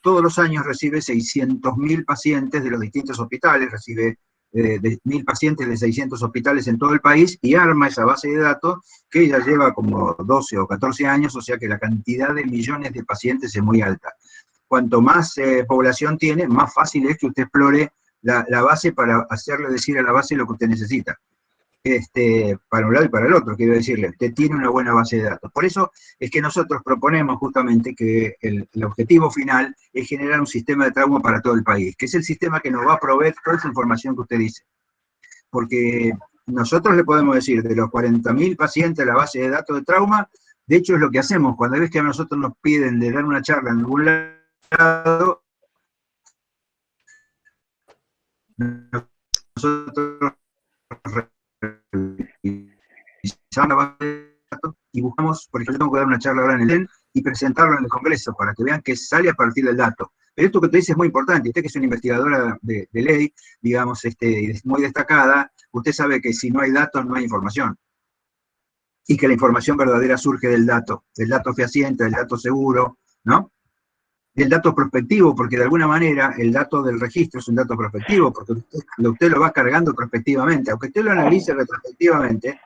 todos los años recibe 600.000 pacientes de los distintos hospitales, recibe 1.000 pacientes de 600 hospitales en todo el país, y arma esa base de datos que ya lleva como 12 o 14 años, o sea que la cantidad de millones de pacientes es muy alta. Cuanto más población tiene, más fácil es que usted explore la base para hacerle decir a la base lo que usted necesita. para un lado y para el otro, quiero decirle, usted tiene una buena base de datos. Por eso es que nosotros proponemos justamente que el objetivo final es generar un sistema de trauma para todo el país, que es el sistema que nos va a proveer toda esa información que usted dice. Porque nosotros le podemos decir, de los 40.000 pacientes a la base de datos de trauma, de hecho es lo que hacemos, cuando ves que a nosotros nos piden de dar una charla en algún lado, nosotros revisamos la base de datos y buscamos, por ejemplo, tengo que dar una charla ahora en el EN y presentarlo en el Congreso para que vean que sale a partir del dato. Pero esto que usted dice es muy importante, usted que es una investigadora de ley, digamos, muy destacada, usted sabe que si no hay datos no hay información. Y que la información verdadera surge del dato fehaciente, del dato seguro, ¿no? Del dato prospectivo, porque de alguna manera el dato del registro es un dato prospectivo, porque usted lo va cargando prospectivamente. Aunque usted lo analice retrospectivamente,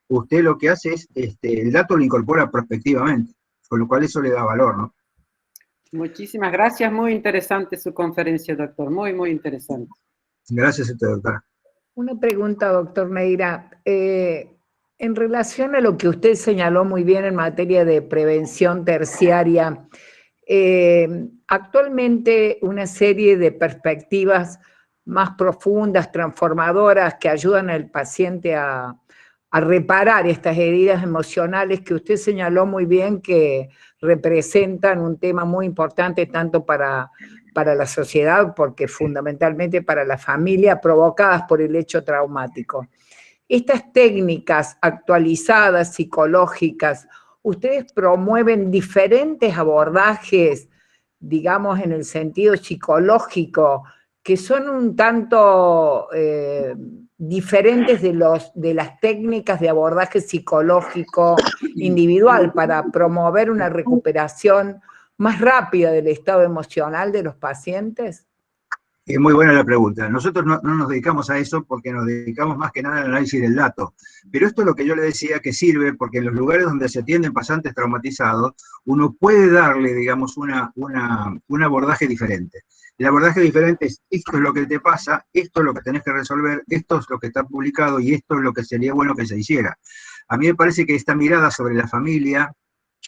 usted lo que hace es, el dato lo incorpora prospectivamente, con lo cual eso le da valor, ¿no? Muchísimas gracias, muy interesante su conferencia, doctor, muy, muy interesante. Gracias a usted, doctora. Una pregunta, doctor Neira. En relación a lo que usted señaló muy bien en materia de prevención terciaria, actualmente una serie de perspectivas más profundas, transformadoras, que ayudan al paciente a reparar estas heridas emocionales que usted señaló muy bien, que representan un tema muy importante tanto para la sociedad, porque fundamentalmente para la familia, provocadas por el hecho traumático. Estas técnicas actualizadas, psicológicas, ustedes promueven diferentes abordajes, digamos, en el sentido psicológico, que son un tanto diferentes de las técnicas de abordaje psicológico individual para promover una recuperación más rápida del estado emocional de los pacientes. Es muy buena la pregunta. Nosotros no nos dedicamos a eso porque nos dedicamos más que nada al análisis del dato. Pero esto es lo que yo le decía que sirve porque en los lugares donde se atienden pacientes traumatizados, uno puede darle, digamos, un abordaje diferente. El abordaje diferente es, esto es lo que te pasa, esto es lo que tenés que resolver, esto es lo que está publicado y esto es lo que sería bueno que se hiciera. A mí me parece que esta mirada sobre la familia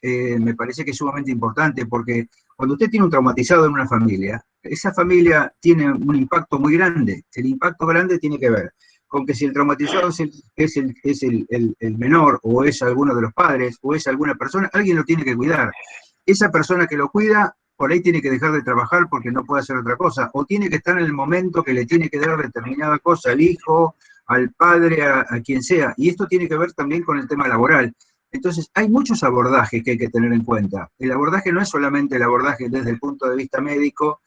me parece que es sumamente importante porque cuando usted tiene un traumatizado en una familia, esa familia tiene un impacto muy grande. El impacto grande tiene que ver con que si el traumatizado es el menor, o es alguno de los padres, o es alguna persona, alguien lo tiene que cuidar. Esa persona que lo cuida, por ahí tiene que dejar de trabajar porque no puede hacer otra cosa, o tiene que estar en el momento que le tiene que dar determinada cosa al hijo, al padre, a quien sea. Y esto tiene que ver también con el tema laboral. Entonces, hay muchos abordajes que hay que tener en cuenta. El abordaje no es solamente el abordaje desde el punto de vista médico,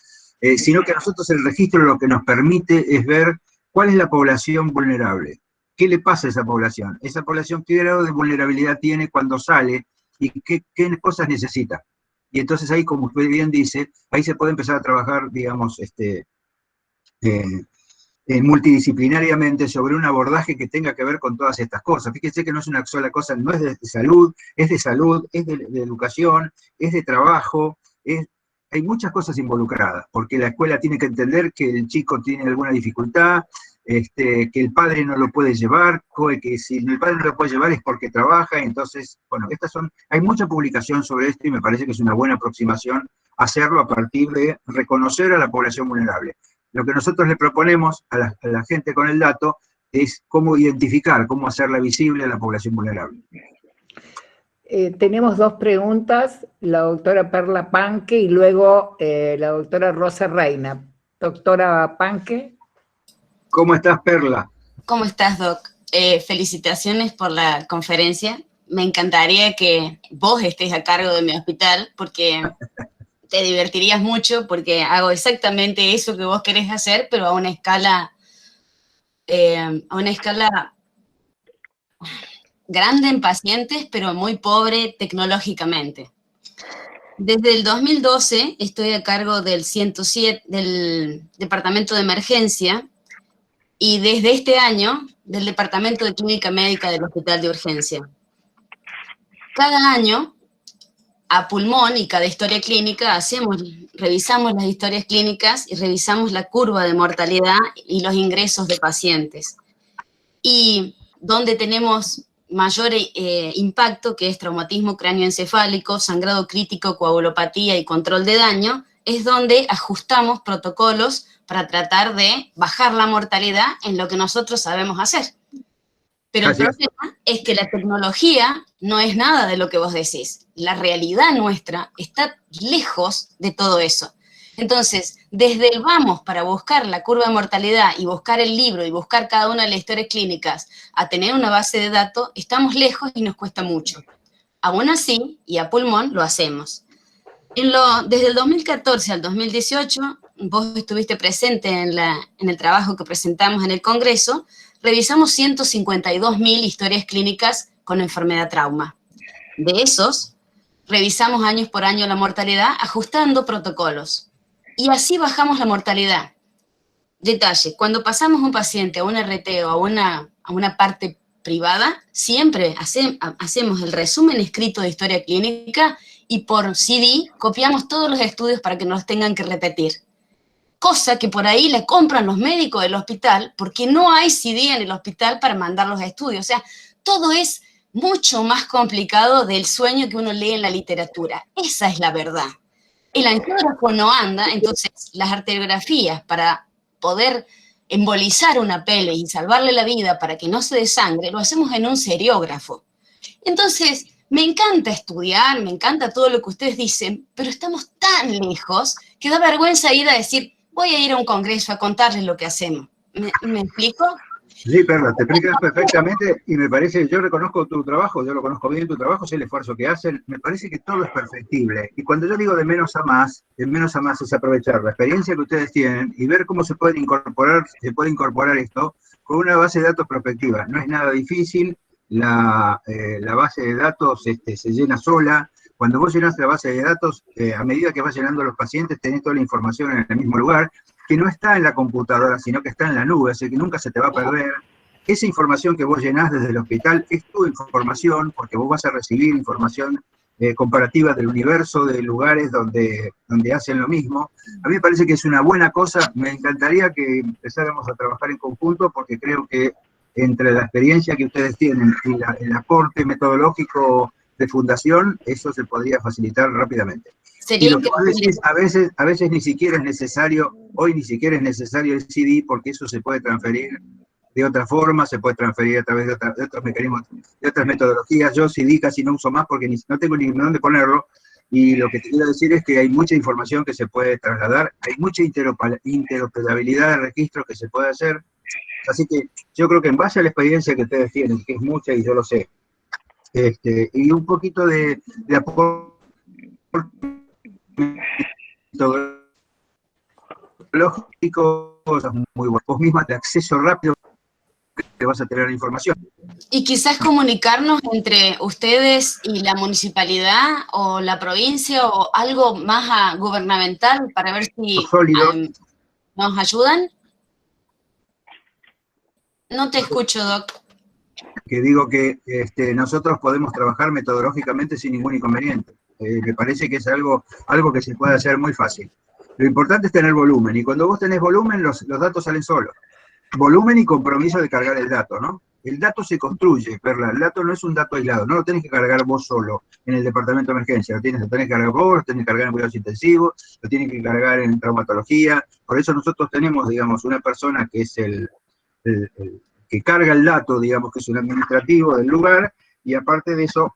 sino que a nosotros el registro lo que nos permite es ver cuál es la población vulnerable. ¿Qué le pasa a esa población? Esa población, ¿qué grado de vulnerabilidad tiene cuando sale y qué cosas necesita? Y entonces ahí, como usted bien dice, ahí se puede empezar a trabajar, digamos, multidisciplinariamente sobre un abordaje que tenga que ver con todas estas cosas. Fíjense que no es una sola cosa, no es de salud, es de educación, es de trabajo, hay muchas cosas involucradas, porque la escuela tiene que entender que el chico tiene alguna dificultad, que el padre no lo puede llevar, que si el padre no lo puede llevar es porque trabaja. Entonces, bueno, hay mucha publicación sobre esto y me parece que es una buena aproximación hacerlo a partir de reconocer a la población vulnerable. Lo que nosotros le proponemos a la gente con el dato es cómo identificar, cómo hacerla visible a la población vulnerable. Tenemos dos preguntas, la doctora Perla Panque y luego la doctora Rosa Reina. Doctora Panque. ¿Cómo estás, Perla? ¿Cómo estás, Doc? Felicitaciones por la conferencia. Me encantaría que vos estés a cargo de mi hospital porque te divertirías mucho porque hago exactamente eso que vos querés hacer, pero a una escala grande en pacientes, pero muy pobre tecnológicamente. Desde el 2012 estoy a cargo del 107, del Departamento de Emergencia, y desde este año del Departamento de Clínica Médica del Hospital de Urgencia. Cada año, a pulmón y cada historia clínica, revisamos las historias clínicas y revisamos la curva de mortalidad y los ingresos de pacientes. Y donde tenemos mayor impacto, que es traumatismo cráneoencefálico, sangrado crítico, coagulopatía y control de daño, es donde ajustamos protocolos para tratar de bajar la mortalidad en lo que nosotros sabemos hacer. Pero el problema es que la tecnología no es nada de lo que vos decís. La realidad nuestra está lejos de todo eso. Entonces, desde el vamos para buscar la curva de mortalidad y buscar el libro y buscar cada una de las historias clínicas a tener una base de datos, estamos lejos y nos cuesta mucho. Aún así, y a pulmón, lo hacemos. Desde el 2014 al 2018, vos estuviste presente en el trabajo que presentamos en el Congreso, revisamos 152.000 historias clínicas con enfermedad trauma. De esos, revisamos años por año la mortalidad ajustando protocolos. Y así bajamos la mortalidad. Detalle, cuando pasamos un paciente a un RT o a una parte privada, siempre hacemos el resumen escrito de historia clínica y por CD copiamos todos los estudios para que no los tengan que repetir. Cosa que por ahí le compran los médicos del hospital porque no hay CD en el hospital para mandar los estudios. O sea, todo es mucho más complicado del sueño que uno lee en la literatura. Esa es la verdad. El angiógrafo no anda, entonces las arteriografías para poder embolizar una pelvis y salvarle la vida para que no se desangre, lo hacemos en un seriógrafo. Entonces, me encanta estudiar, me encanta todo lo que ustedes dicen, pero estamos tan lejos que da vergüenza ir a decir, voy a ir a un congreso a contarles lo que hacemos. ¿Me explico? Sí, Perla, te explicas perfectamente y me parece, yo reconozco tu trabajo, yo lo conozco bien tu trabajo, sé el esfuerzo que hacen, me parece que todo es perfectible. Y cuando yo digo de menos a más es aprovechar la experiencia que ustedes tienen y ver cómo se puede incorporar esto con una base de datos prospectiva. No es nada difícil, la base de datos se llena sola. Cuando vos llenás la base de datos, a medida que vas llenando los pacientes, tenés toda la información en el mismo lugar, que no está en la computadora, sino que está en la nube, así que nunca se te va a perder. Esa información que vos llenás desde el hospital es tu información, porque vos vas a recibir información comparativa del universo, de lugares donde hacen lo mismo. A mí me parece que es una buena cosa, me encantaría que empezáramos a trabajar en conjunto, porque creo que entre la experiencia que ustedes tienen y el aporte metodológico de fundación, eso se podría facilitar rápidamente. Y lo que vos decís, a veces ni siquiera es necesario, hoy ni siquiera es necesario el CD, porque eso se puede transferir de otra forma, se puede transferir a través de otros mecanismos, de otras metodologías. Yo CD casi no uso más porque no tengo ni dónde ponerlo, y lo que te quiero decir es que hay mucha información que se puede trasladar, hay mucha interoperabilidad de registros que se puede hacer, así que yo creo que en base a la experiencia que ustedes tienen, que es mucha y yo lo sé, y un poquito de aporte lógico, cosas muy buenas. Vos misma de acceso rápido que vas a tener la información. Y quizás comunicarnos entre ustedes y la municipalidad o la provincia o algo más gubernamental para ver si nos ayudan. No te escucho, Doc. Que digo que nosotros podemos trabajar metodológicamente sin ningún inconveniente. Me parece que es algo que se puede hacer muy fácil. Lo importante es tener volumen, y cuando vos tenés volumen, los datos salen solos. Volumen y compromiso de cargar el dato, ¿no? El dato se construye, Perla, el dato no es un dato aislado, no lo tenés que cargar vos solo en el departamento de emergencia, lo tenés que cargar vos, lo tenés que cargar en cuidados intensivos, lo tenés que cargar en traumatología. Por eso nosotros tenemos, digamos, una persona que es el que carga el dato, digamos, que es un administrativo del lugar, y aparte de eso,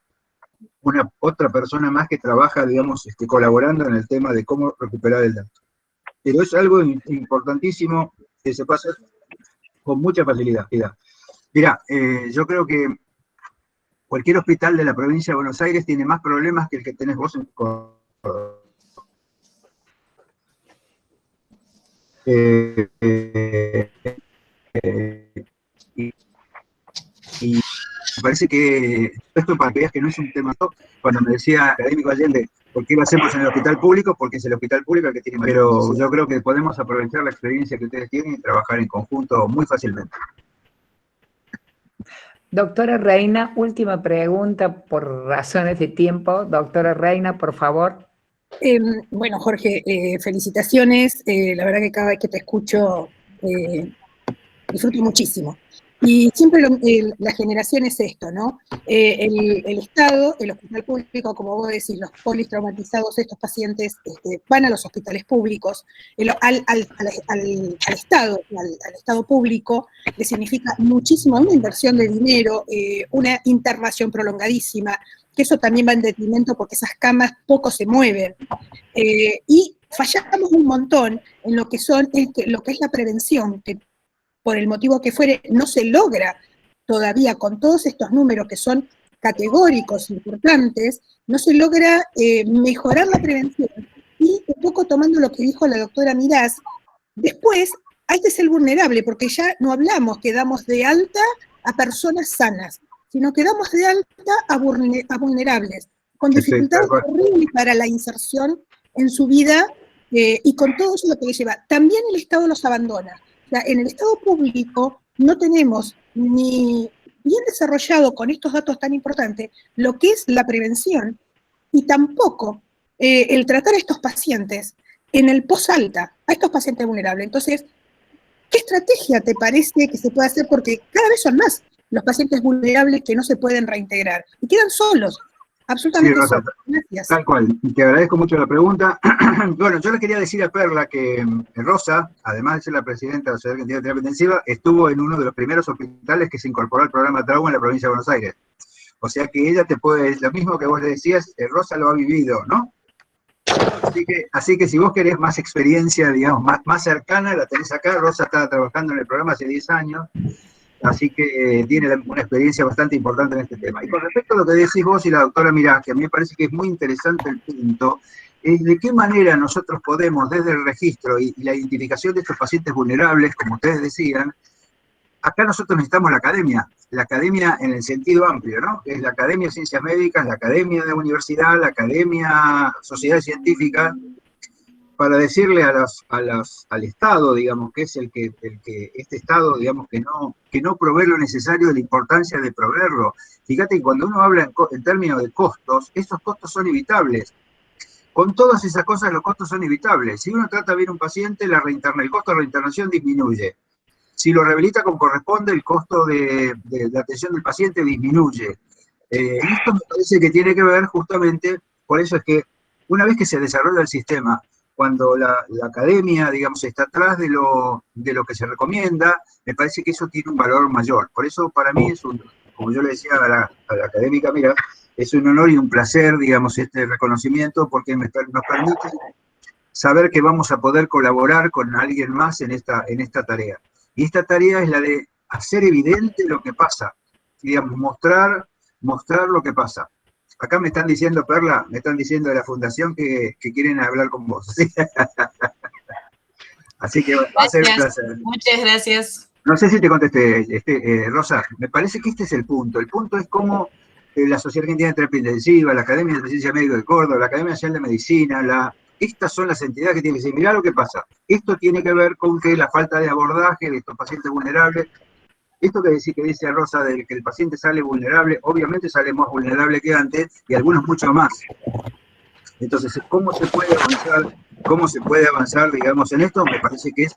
otra persona más que trabaja, digamos, colaborando en el tema de cómo recuperar el dato. Pero es algo importantísimo que se pasa con mucha facilidad. Mirá, yo creo que cualquier hospital de la provincia de Buenos Aires tiene más problemas que el que tenés vos en Córdoba. Y me parece que esto, para que veas que no es un tema top, cuando me decía Académico Allende, ¿por qué lo hacemos en el hospital público? Porque es el hospital público el que tiene más. Pero yo creo que podemos aprovechar la experiencia que ustedes tienen y trabajar en conjunto muy fácilmente. Doctora Reina, última pregunta por razones de tiempo. Doctora Reina, por favor. Bueno, Jorge, felicitaciones. La verdad que cada vez que te escucho disfruto muchísimo. Y siempre la generación es esto, ¿no? El Estado, el hospital público, como vos decís, los politraumatizados, estos pacientes van a los hospitales públicos, al Estado, al Estado público, le significa muchísimo una inversión de dinero, una internación prolongadísima, que eso también va en detrimento porque esas camas poco se mueven. Y fallamos un montón en lo que es la prevención, que por el motivo que fuere, no se logra todavía con todos estos números que son categóricos, importantes, no se logra mejorar la prevención. Y un poco tomando lo que dijo la doctora Mirás, después hay que ser vulnerable, porque ya no hablamos que damos de alta a personas sanas, sino que damos de alta a vulnerables, con dificultades horribles para la inserción en su vida y con todo eso lo que les lleva. También el Estado los abandona. O sea, en el Estado público no tenemos ni bien desarrollado con estos datos tan importantes lo que es la prevención y tampoco el tratar a estos pacientes en el post-alta, a estos pacientes vulnerables. Entonces, ¿qué estrategia te parece que se puede hacer? Porque cada vez son más los pacientes vulnerables que no se pueden reintegrar y quedan solos. Absolutamente sí, Rosa, solos. Gracias. Tal cual. Te agradezco mucho la pregunta. Bueno, yo le quería decir a Perla que Rosa, además de ser la presidenta de la Sociedad Argentina de Terapia Intensiva, estuvo en uno de los primeros hospitales que se incorporó al programa Trauma en la provincia de Buenos Aires. O sea que ella te puede, lo mismo que vos le decías, Rosa lo ha vivido, ¿no? Así que si vos querés más experiencia, digamos, más cercana, la tenés acá. Rosa está trabajando en el programa hace 10 años. Así que tiene una experiencia bastante importante en este tema. Y con respecto a lo que decís vos y la doctora Mirás, que a mí me parece que es muy interesante el punto, es de qué manera nosotros podemos, desde el registro y la identificación de estos pacientes vulnerables, como ustedes decían, acá nosotros necesitamos la academia en el sentido amplio, ¿no? Que es la Academia de Ciencias Médicas, la Academia de Universidad, la Academia Sociedad Científica, para decirle al Estado, digamos, que es el que este Estado, digamos, que no provee lo necesario, de la importancia de proveerlo. Fíjate que cuando uno habla en términos de costos, esos costos son evitables. Con todas esas cosas los costos son evitables. Si uno trata bien a un paciente, el costo de reinternación disminuye. Si lo rehabilita como corresponde, el costo de atención del paciente disminuye. Y esto me parece que tiene que ver justamente, por eso es que una vez que se desarrolla el sistema, cuando la academia, digamos, está atrás de lo que se recomienda, me parece que eso tiene un valor mayor. Por eso para mí es como yo le decía a la académica, mira, es un honor y un placer, digamos, este reconocimiento, porque nos permite saber que vamos a poder colaborar con alguien más en esta tarea. Y esta tarea es la de hacer evidente lo que pasa, digamos, mostrar lo que pasa. Acá me están diciendo, Perla, me están diciendo de la fundación que quieren hablar con vos. Así que va a ser un placer. Muchas gracias. No sé si te contesté, Rosa, me parece que este es el punto. El punto es cómo la Sociedad Argentina de Terapia Intensiva, la Academia de Ciencias Médicas de Córdoba, la Academia Nacional de Medicina, estas son las entidades que tienen que decir, mirá lo que pasa. Esto tiene que ver con que la falta de abordaje de estos pacientes vulnerables. Esto que dice Rosa, de que el paciente sale vulnerable, obviamente sale más vulnerable que antes, y algunos mucho más. Entonces, ¿cómo se puede avanzar, digamos, en esto? Me parece que es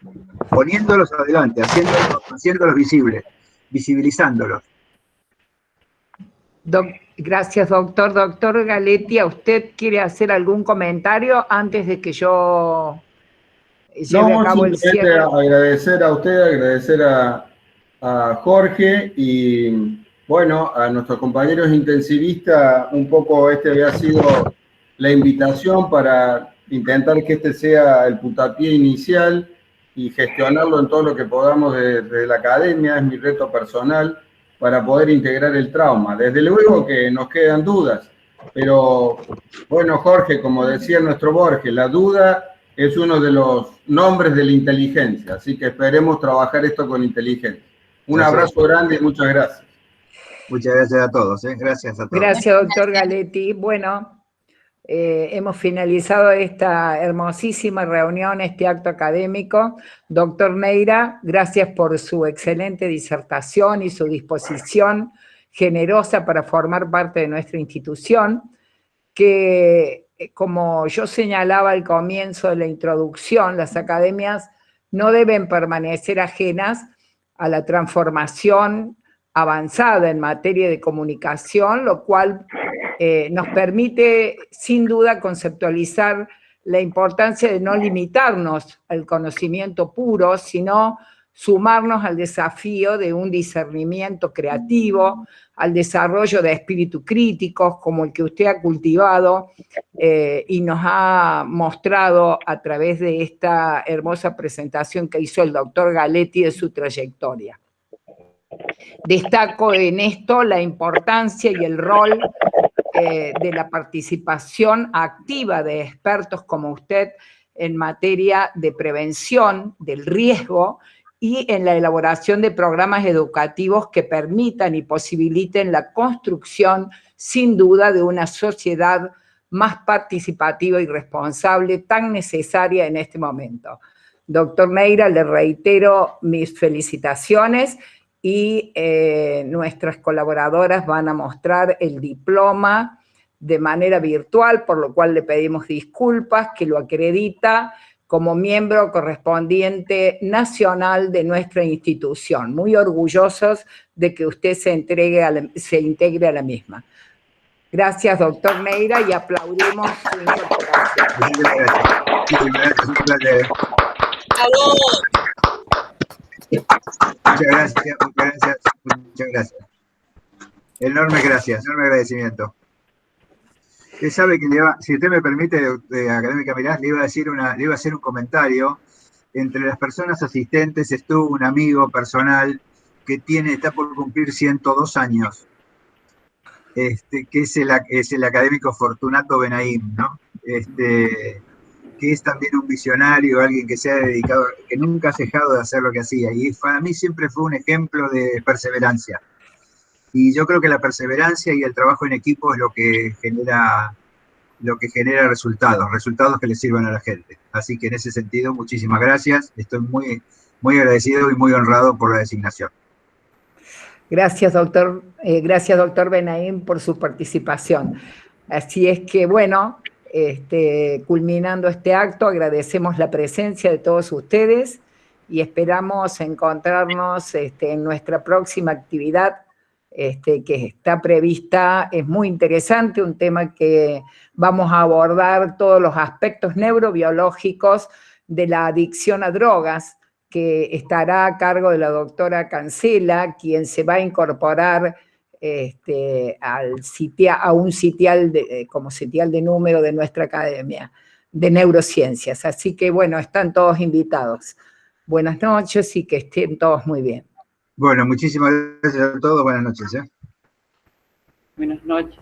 poniéndolos adelante, haciéndolos visibles, visibilizándolos. Gracias, doctor. Doctor Galetti, ¿usted quiere hacer algún comentario antes de que yo lleve a cabo el cierre? Agradecer a usted, agradecer a Jorge y, bueno, a nuestros compañeros intensivistas. Un poco había sido la invitación para intentar que este sea el puntapié inicial y gestionarlo en todo lo que podamos desde la academia. Es mi reto personal para poder integrar el trauma. Desde luego que nos quedan dudas, pero bueno, Jorge, como decía nuestro Borges, la duda es uno de los nombres de la inteligencia, así que esperemos trabajar esto con inteligencia. Un abrazo grande y muchas gracias. Muchas gracias a todos, gracias a todos. Gracias, doctor Galetti. Bueno, hemos finalizado esta hermosísima reunión, este acto académico. Doctor Neira, gracias por su excelente disertación y su disposición generosa para formar parte de nuestra institución, que, como yo señalaba al comienzo de la introducción, las academias no deben permanecer ajenas a la transformación avanzada en materia de comunicación, lo cual nos permite sin duda conceptualizar la importancia de no limitarnos al conocimiento puro, sino sumarnos al desafío de un discernimiento creativo, al desarrollo de espíritu críticos como el que usted ha cultivado y nos ha mostrado a través de esta hermosa presentación que hizo el doctor Galetti de su trayectoria. Destaco en esto la importancia y el rol de la participación activa de expertos como usted en materia de prevención del riesgo y en la elaboración de programas educativos que permitan y posibiliten la construcción, sin duda, de una sociedad más participativa y responsable, tan necesaria en este momento. Doctor Neira, le reitero mis felicitaciones y nuestras colaboradoras van a mostrar el diploma de manera virtual, por lo cual le pedimos disculpas, que lo acredita como miembro correspondiente nacional de nuestra institución. Muy orgullosos de que usted se integre a la misma. Gracias, doctor Neira, y aplaudimos su incorporación. Muchas gracias. Enorme gracias, enorme agradecimiento. Usted sabe que si usted me permite, académica Mirás, le iba a hacer un comentario. Entre las personas asistentes estuvo un amigo personal que está por cumplir 102 años, que es el académico Fortunato Benaim, ¿no? Que es también un visionario, alguien que se ha dedicado, que nunca ha dejado de hacer lo que hacía, y para mí siempre fue un ejemplo de perseverancia. Y yo creo que la perseverancia y el trabajo en equipo es lo que genera resultados que le sirvan a la gente. Así que en ese sentido, muchísimas gracias. Estoy muy, muy agradecido y muy honrado por la designación. Gracias, doctor Benaim, por su participación. Así es que, bueno, culminando este acto, agradecemos la presencia de todos ustedes y esperamos encontrarnos en nuestra próxima actividad que está prevista. Es muy interesante, un tema que vamos a abordar todos los aspectos neurobiológicos de la adicción a drogas, que estará a cargo de la doctora Cancela, quien se va a incorporar a un sitial como sitial de número de nuestra academia de neurociencias. Así que, bueno, están todos invitados. Buenas noches y que estén todos muy bien. Bueno, muchísimas gracias a todos. Buenas noches. Buenas noches.